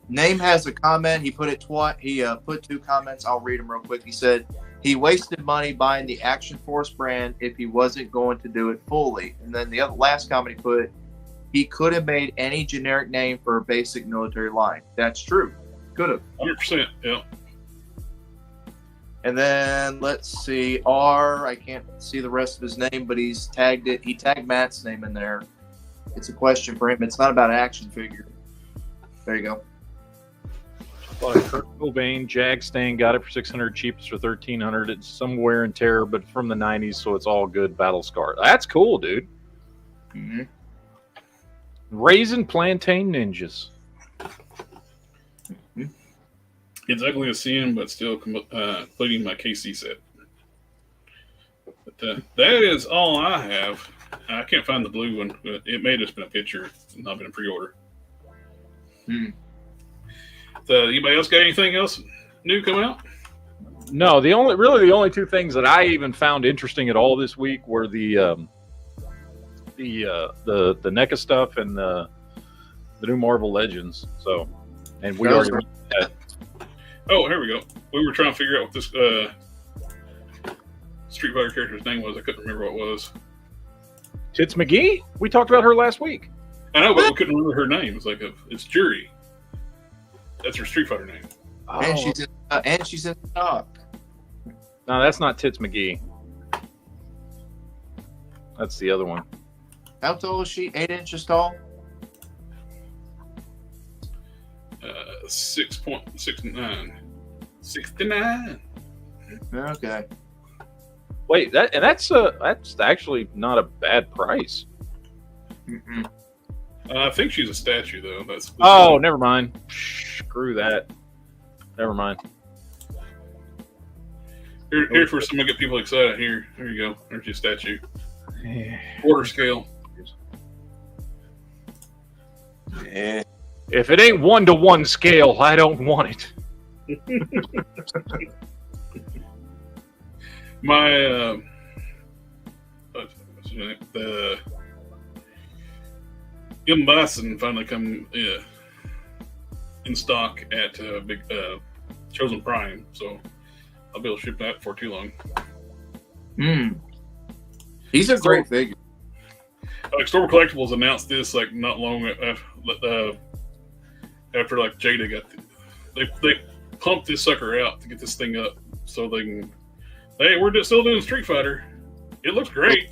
Name has a comment. He put it twice. He put two comments. I'll read them real quick. He said he wasted money buying the Action Force brand if he wasn't going to do it fully. And then the last comment he put, he could have made any generic name for a basic military line. That's true. Could have. 100%. Yeah. And then let's see. I can't see the rest of his name, but he's tagged it. He tagged Matt's name in there. It's a question for him. It's not about an action figure. There you go. Kurt Cobain, Jag Stain got it for $600, cheapest for $1,300. It's some wear and tear, but from the '90s, so it's all good. Battle scar. That's cool, dude. Mm-hmm. Raisin Plantain Ninjas. It's ugly to see him, but still completing my KC set. But that is all I have. I can't find the blue one. But it may have just been a picture, not been a pre-order. So, anybody else got anything else new come out? No, the only two things that I even found interesting at all this week were the NECA stuff and the new Marvel Legends. So, and we already went through that. Oh, here we go. We were trying to figure out what this Street Fighter character's name was. I couldn't remember what it was. Tits McGee. We talked about her last week. I know, but we couldn't remember her name. It's like it's Jury. That's her Street Fighter name. Oh, And she's in stock. no, that's not Tits McGee. That's the other one. How tall is she? 8 inches tall? 6.69. 69. Okay. Wait, that's actually not a bad price. Mm-mm. I think she's a statue, though. That's Oh, never mind. Screw that. Never mind. Here for someone to get people excited. Here you go. There's your statue. Quarter scale. Yeah. If it ain't 1-to-1 scale, I don't want it. My what's his name? The M. Bison finally come in stock at Big Chosen Prime, so I'll be able to ship that for too long. He's a great figure. Storm Collectibles announced this like not long after like Jada got they pumped this sucker out to get this thing up so they can. Hey, we're still doing Street Fighter. It looks great.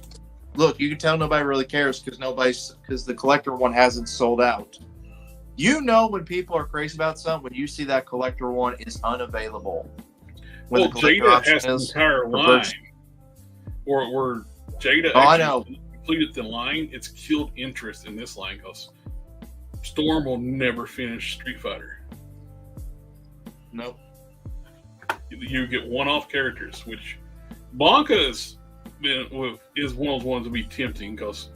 Look, you can tell nobody really cares because the collector one hasn't sold out. You know when people are crazy about something when you see that collector one is unavailable. When Well, Jada has the entire line, or Jada I know. completed the line. It's killed interest in this line because Storm will never finish Street Fighter. Nope. You get one-off characters, which Blanca is one of those ones to be tempting because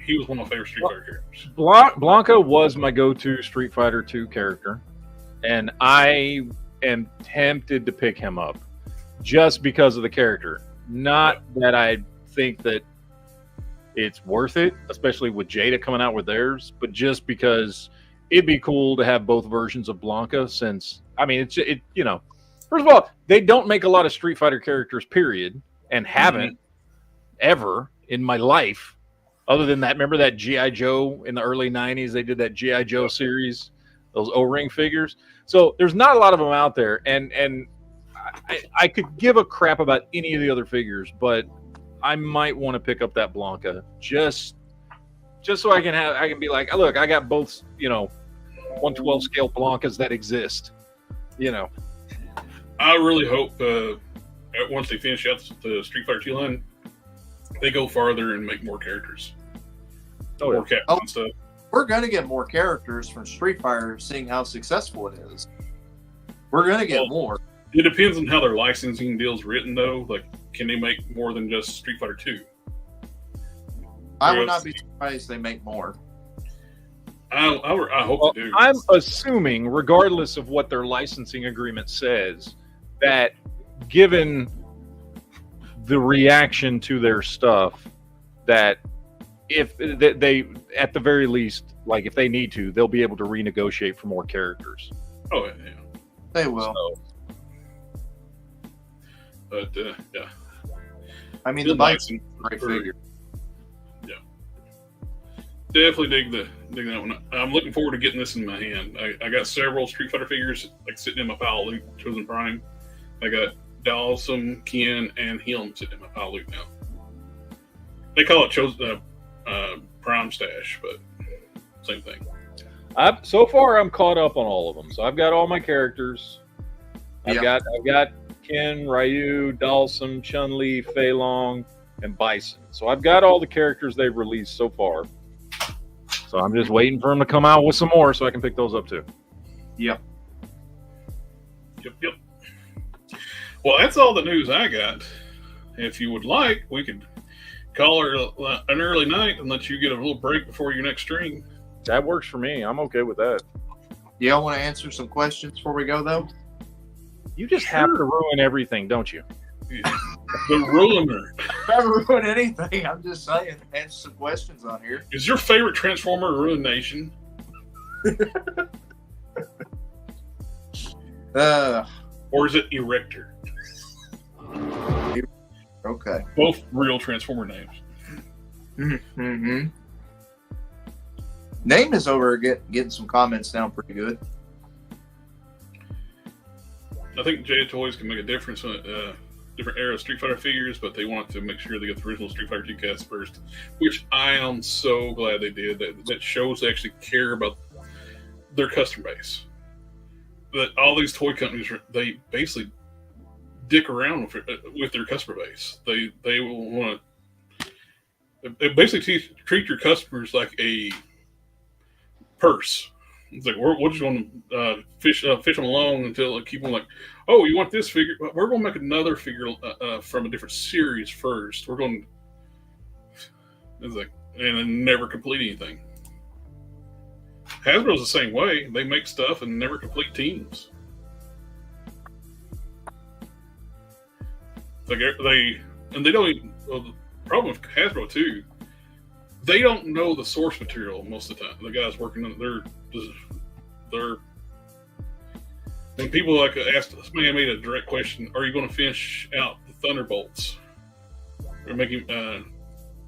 he was one of my favorite Street Fighter characters. Blanca was my go-to Street Fighter 2 character, and I am tempted to pick him up just because of the character. Not that I think that it's worth it, especially with Jada coming out with theirs, but just because it'd be cool to have both versions of Blanca. Since I mean, first of all, they don't make a lot of Street Fighter characters, period, and haven't ever in my life. Other than that, remember that G.I. Joe in the early 90s? They did that G.I. Joe series, those O-ring figures. So there's not a lot of them out there, and I could give a crap about any of the other figures, but I might want to pick up that Blanca just so I can be like, look, I got both, 1/12 scale Blancas that exist. I really hope once they finish out the Street Fighter 2 line, they go farther and make more characters. More captains and stuff. We're going to get more characters from Street Fighter, seeing how successful it is. We're going to get more. It depends on how their licensing deal's written, though. Like, can they make more than just Street Fighter 2? I would not be surprised if they make more. I hope they do. I'm assuming, regardless of what their licensing agreement says, that given the reaction to their stuff, that if they, at the very least, like if they need to, they'll be able to renegotiate for more characters. Oh, yeah. They will. So, But, yeah. I mean, Good the bike's license a great for- figure. Definitely dig that one. I'm looking forward to getting this in my hand. I got several Street Fighter figures like sitting in my pile of loot, Chosen Prime. I got Dawson, Ken, and him sitting in my pile of loot now. They call it Chosen Prime Stash, but same thing. so far, I'm caught up on all of them. So I've got all my characters. I've got Ken, Ryu, Dawson, Chun-Li, Fei Long, and Bison. So I've got all the characters they've released so far. So I'm just waiting for them to come out with some more so I can pick those up too. Yep. Yep. Well, that's all the news I got. If you would like, we could call her an early night and let you get a little break before your next stream. That works for me. I'm okay with that. Y'all want to answer some questions before we go, though? You just have to ruin everything, don't you? The ruiner. Never ruin anything. I'm just saying. Answer some questions on here. Is your favorite Transformer Ruination? Or is it Erector? Okay. Both real Transformer names. Mm-hmm. Name is over getting some comments down pretty good. I think Jada Toys can make a difference on different era of Street Fighter figures, but they want to make sure they get the original Street Fighter 2 cast first, which I am so glad they did. That shows they actually care about their customer base. That all these toy companies, they basically dick around with their customer base. They will want to basically treat your customers like a purse. It's like we're just going to fish them along until keep them like, oh, you want this figure? We're going to make another figure from a different series first. We're going. It's like and then never complete anything. Hasbro's the same way. They make stuff and never complete teams. Like they don't even. Well, the problem with Hasbro too, they don't know the source material most of the time. The guys working on they're when people like asked somebody made a direct question, are you going to finish out the Thunderbolts? They're making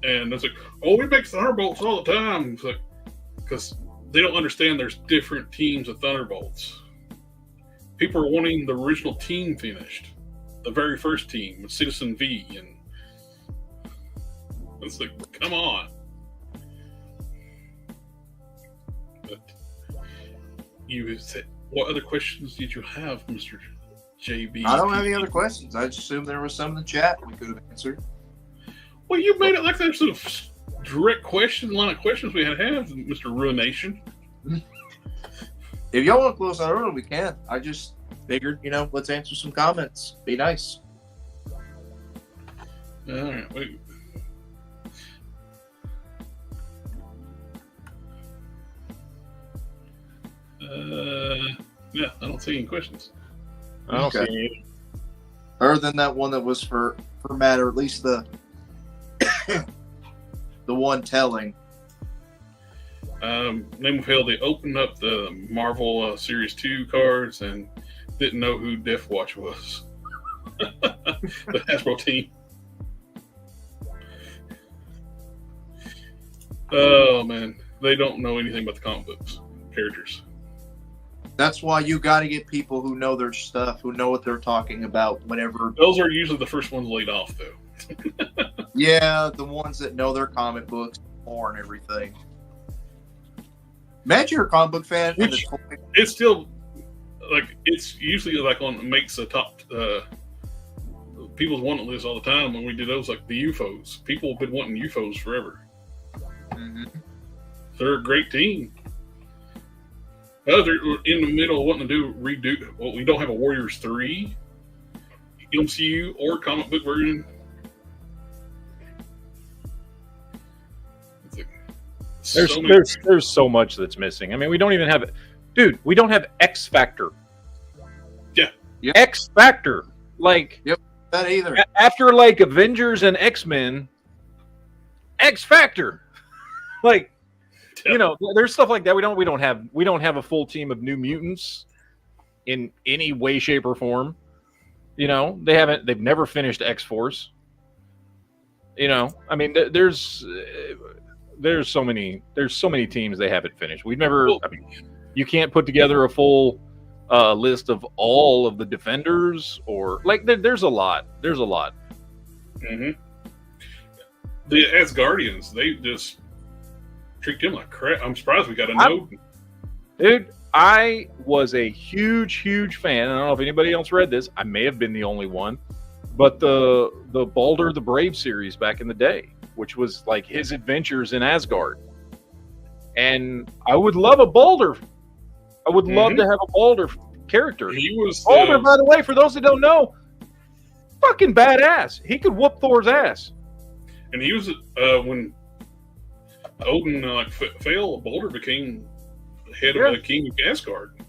and it's like, oh, we make Thunderbolts all the time. It's like because they don't understand there's different teams of Thunderbolts. People are wanting the original team finished, the very first team with Citizen V, and it's like, come on. But you said, what other questions did you have, Mr. JB? I don't have any other questions. I just assumed there was some in the chat we could have answered. Well, you made it like that sort of direct line of questions we had to have, Mr. Ruination. If y'all want to close out early, we can. I just figured, let's answer some comments. Be nice. All right, wait. Yeah, I don't see any questions. I don't Okay. see any. Other than that one that was for Matt, or at least the the one telling. Name of Hell, they opened up the Marvel Series 2 cards and didn't know who Death Watch was. The Hasbro team. Oh, man. They don't know anything about the comic books characters. That's why you got to get people who know their stuff, who know what they're talking about whenever. Those are usually the first ones laid off, though. Yeah, the ones that know their comic books more and everything. Matt, you're a comic book fan. and Which- It's still, like, it's usually, like, makes the top, people's wanting list all the time when we do those, like, the UFOs. People have been wanting UFOs forever. Mhm. They're a great team. They're in the middle of wanting to redo. Well, we don't have a Warriors 3 MCU or comic book version. It's like There's so much that's missing. I mean, we don't even have, dude. We don't have X Factor. Yeah. Yep. X Factor. Like That either. after like Avengers and X-Men, X Factor. Like, there's stuff like that. We don't have a full team of New Mutants in any way, shape, or form. They've never finished X-Force. I mean, there's so many teams they haven't finished. We've never. I mean, you can't put together a full list of all of the Defenders, or like there's a lot. There's a lot. Mm-hmm. The Asgardians, they just treat them like crap. I'm surprised we got a note. Dude, I was a huge fan. I don't know if anybody else read this. I may have been the only one, but the Baldur the Brave series back in the day, which was like his adventures in Asgard. And I would love a Baldur. I would love to have a Baldur character. He was Baldur, by the way, for those that don't know, fucking badass. He could whoop Thor's ass. and he was when Odin fell, Baldur became head of the king of Asgard.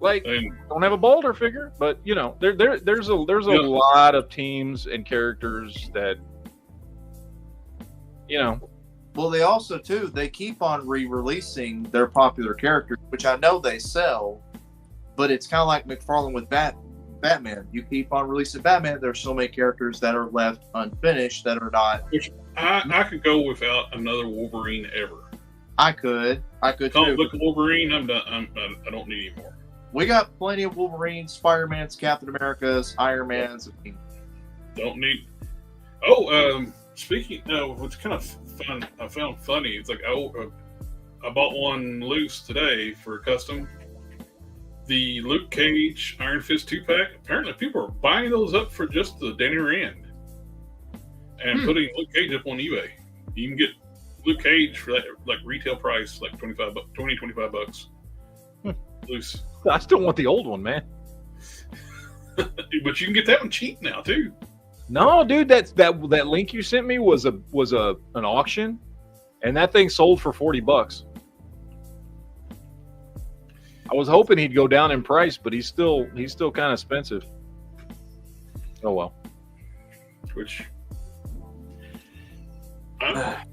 Like, And don't have a Baldur figure, but there's a lot of teams and characters that Well, they also too they keep on re-releasing their popular characters, which I know they sell, but it's kind of like McFarlane with Batman. You keep on releasing Batman. There's so many characters that are left unfinished that are not. I could go without another Wolverine ever. I could Comic too. book Wolverine, I'm done. I don't need any more. We got plenty of Wolverines, Spider-Man's, Captain America's, Iron Man's. Don't need. Oh, speaking of, what's kind of fun, I found funny. It's like I bought one loose today for custom. The Luke Cage Iron Fist 2-pack. Apparently, people are buying those up for just the Danny Rand and putting Luke Cage up on eBay. You can get Luke Cage for that like retail price, like $25 loose. I still want the old one, man. But you can get that one cheap now too. No, dude, that link you sent me was an auction, and that thing sold for $40. I was hoping he'd go down in price, but he's still kind of expensive. Oh well. Which I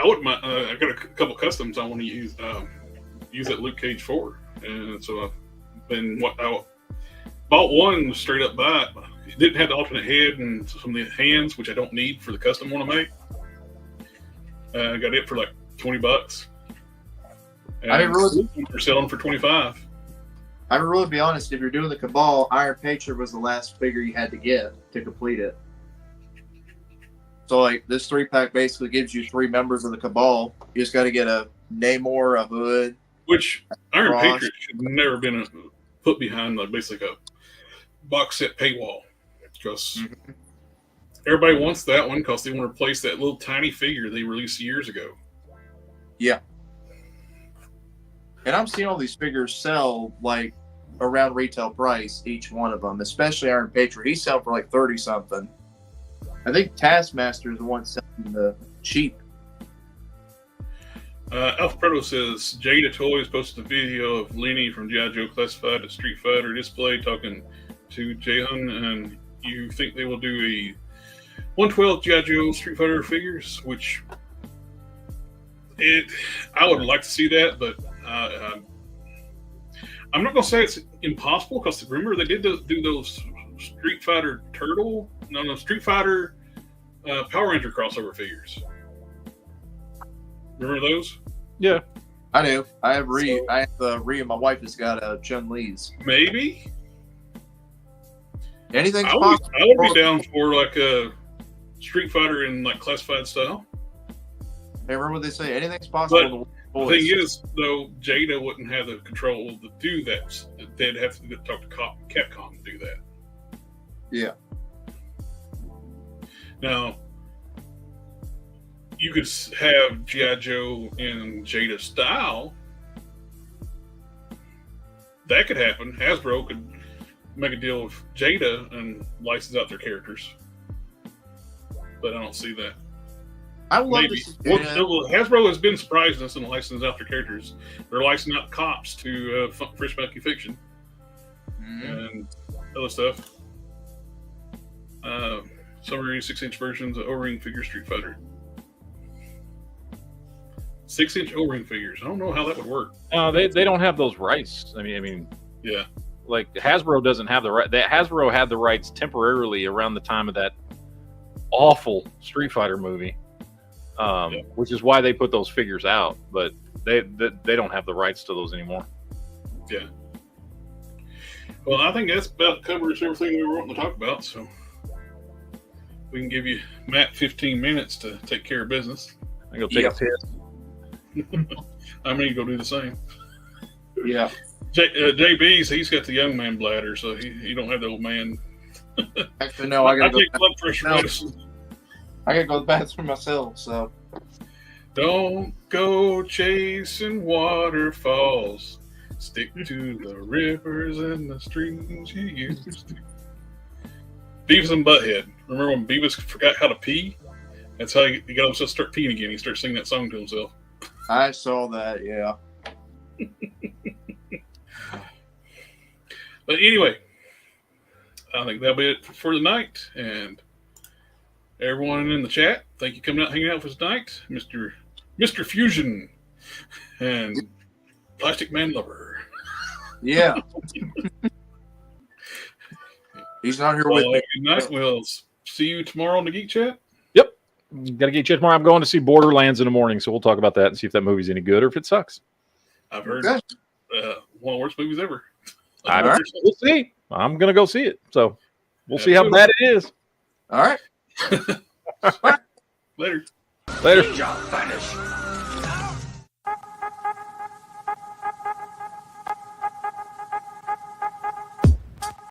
wouldn't mind. I got a couple customs I want to use that Luke Cage for, and so I've been I bought one straight up buy it. It didn't have the alternate head and some of the hands, which I don't need for the custom one I make. I got it for like $20. And I didn't really. They're selling for $25. I would really be honest. If you're doing the Cabal, Iron Patriot was the last figure you had to get to complete it. So, like, this 3-pack basically gives you 3 members of the Cabal. You just got to get a Namor, a Hood. Which Iron Ross. Patriot should never been put behind like basically a box set paywall, because everybody wants that one because they want to replace that little tiny figure they released years ago. Yeah. And I'm seeing all these figures sell like around retail price, each one of them, especially Iron Patriot. He's selling for like 30 something. I think Taskmaster is the one selling the cheap. Alfredo says Jada Toys posted a video of Lenny from G.I. Joe Classified at Street Fighter Display talking to Jahan, and you think they will do a 112 G.I. Joe Street Fighter figures, which I would like to see that, but I'm not going to say it's impossible, because remember they did do those Street Fighter Street Fighter Power Ranger crossover figures. Remember those? Yeah. I do. I have Rhea. I have Rhea. My wife has got Chun-Li's. Maybe. Anything's I possible. would be down for like a Street Fighter in like classified style. Hey, remember what they say? Anything's possible. The thing is, though, Jada wouldn't have the control to do that. They'd have to talk to Capcom to do that. Yeah. Now, you could have G.I. Joe in Jada style. That could happen. Hasbro could make a deal with Jada and license out their characters. But I don't see that. I would love Maybe. to see Hasbro has been surprising us in licensing out their characters. They're licensing out cops to Fresh Funky Fiction and other stuff. Summary 6-inch versions of O-Ring figure Street Fighter. 6-inch O-Ring figures. I don't know how that would work. No, they don't have those rights. I mean, Yeah. like Hasbro doesn't have the right. Hasbro had the rights temporarily around the time of that awful Street Fighter movie, which is why they put those figures out. But they don't have the rights to those anymore. Yeah. Well, I think that's about covers everything we were wanting to talk about. So we can give you, Matt, 15 minutes to take care of business. I go take a piss. I'm going to go do the same. Yeah. JB's, he's got the young man bladder, so he don't have the old man. Actually, no, I gotta go. take blood pressure medicine. I gotta go to the bathroom myself. So Don't go chasing waterfalls. Stick to the rivers and the streams you used to. Beavis and Butthead. Remember when Beavis forgot how to pee? That's how he got himself to start peeing again. He started singing that song to himself. I saw that. Yeah. But anyway, I think that'll be it for the night. And everyone in the chat, thank you for coming out hanging out with us tonight. Mr. Fusion and Plastic Man Lover. Yeah. He's not here with me. Good night. We'll see you tomorrow on the Geek Chat. Yep. Got to get you tomorrow. I'm going to see Borderlands in the morning, so we'll talk about that and see if that movie's any good or if it sucks. I've heard Okay. one of the worst movies ever. We'll see. I'm going to go see it. So we'll see how Absolutely. bad it is. All right. Later. Later. Ninja vanish.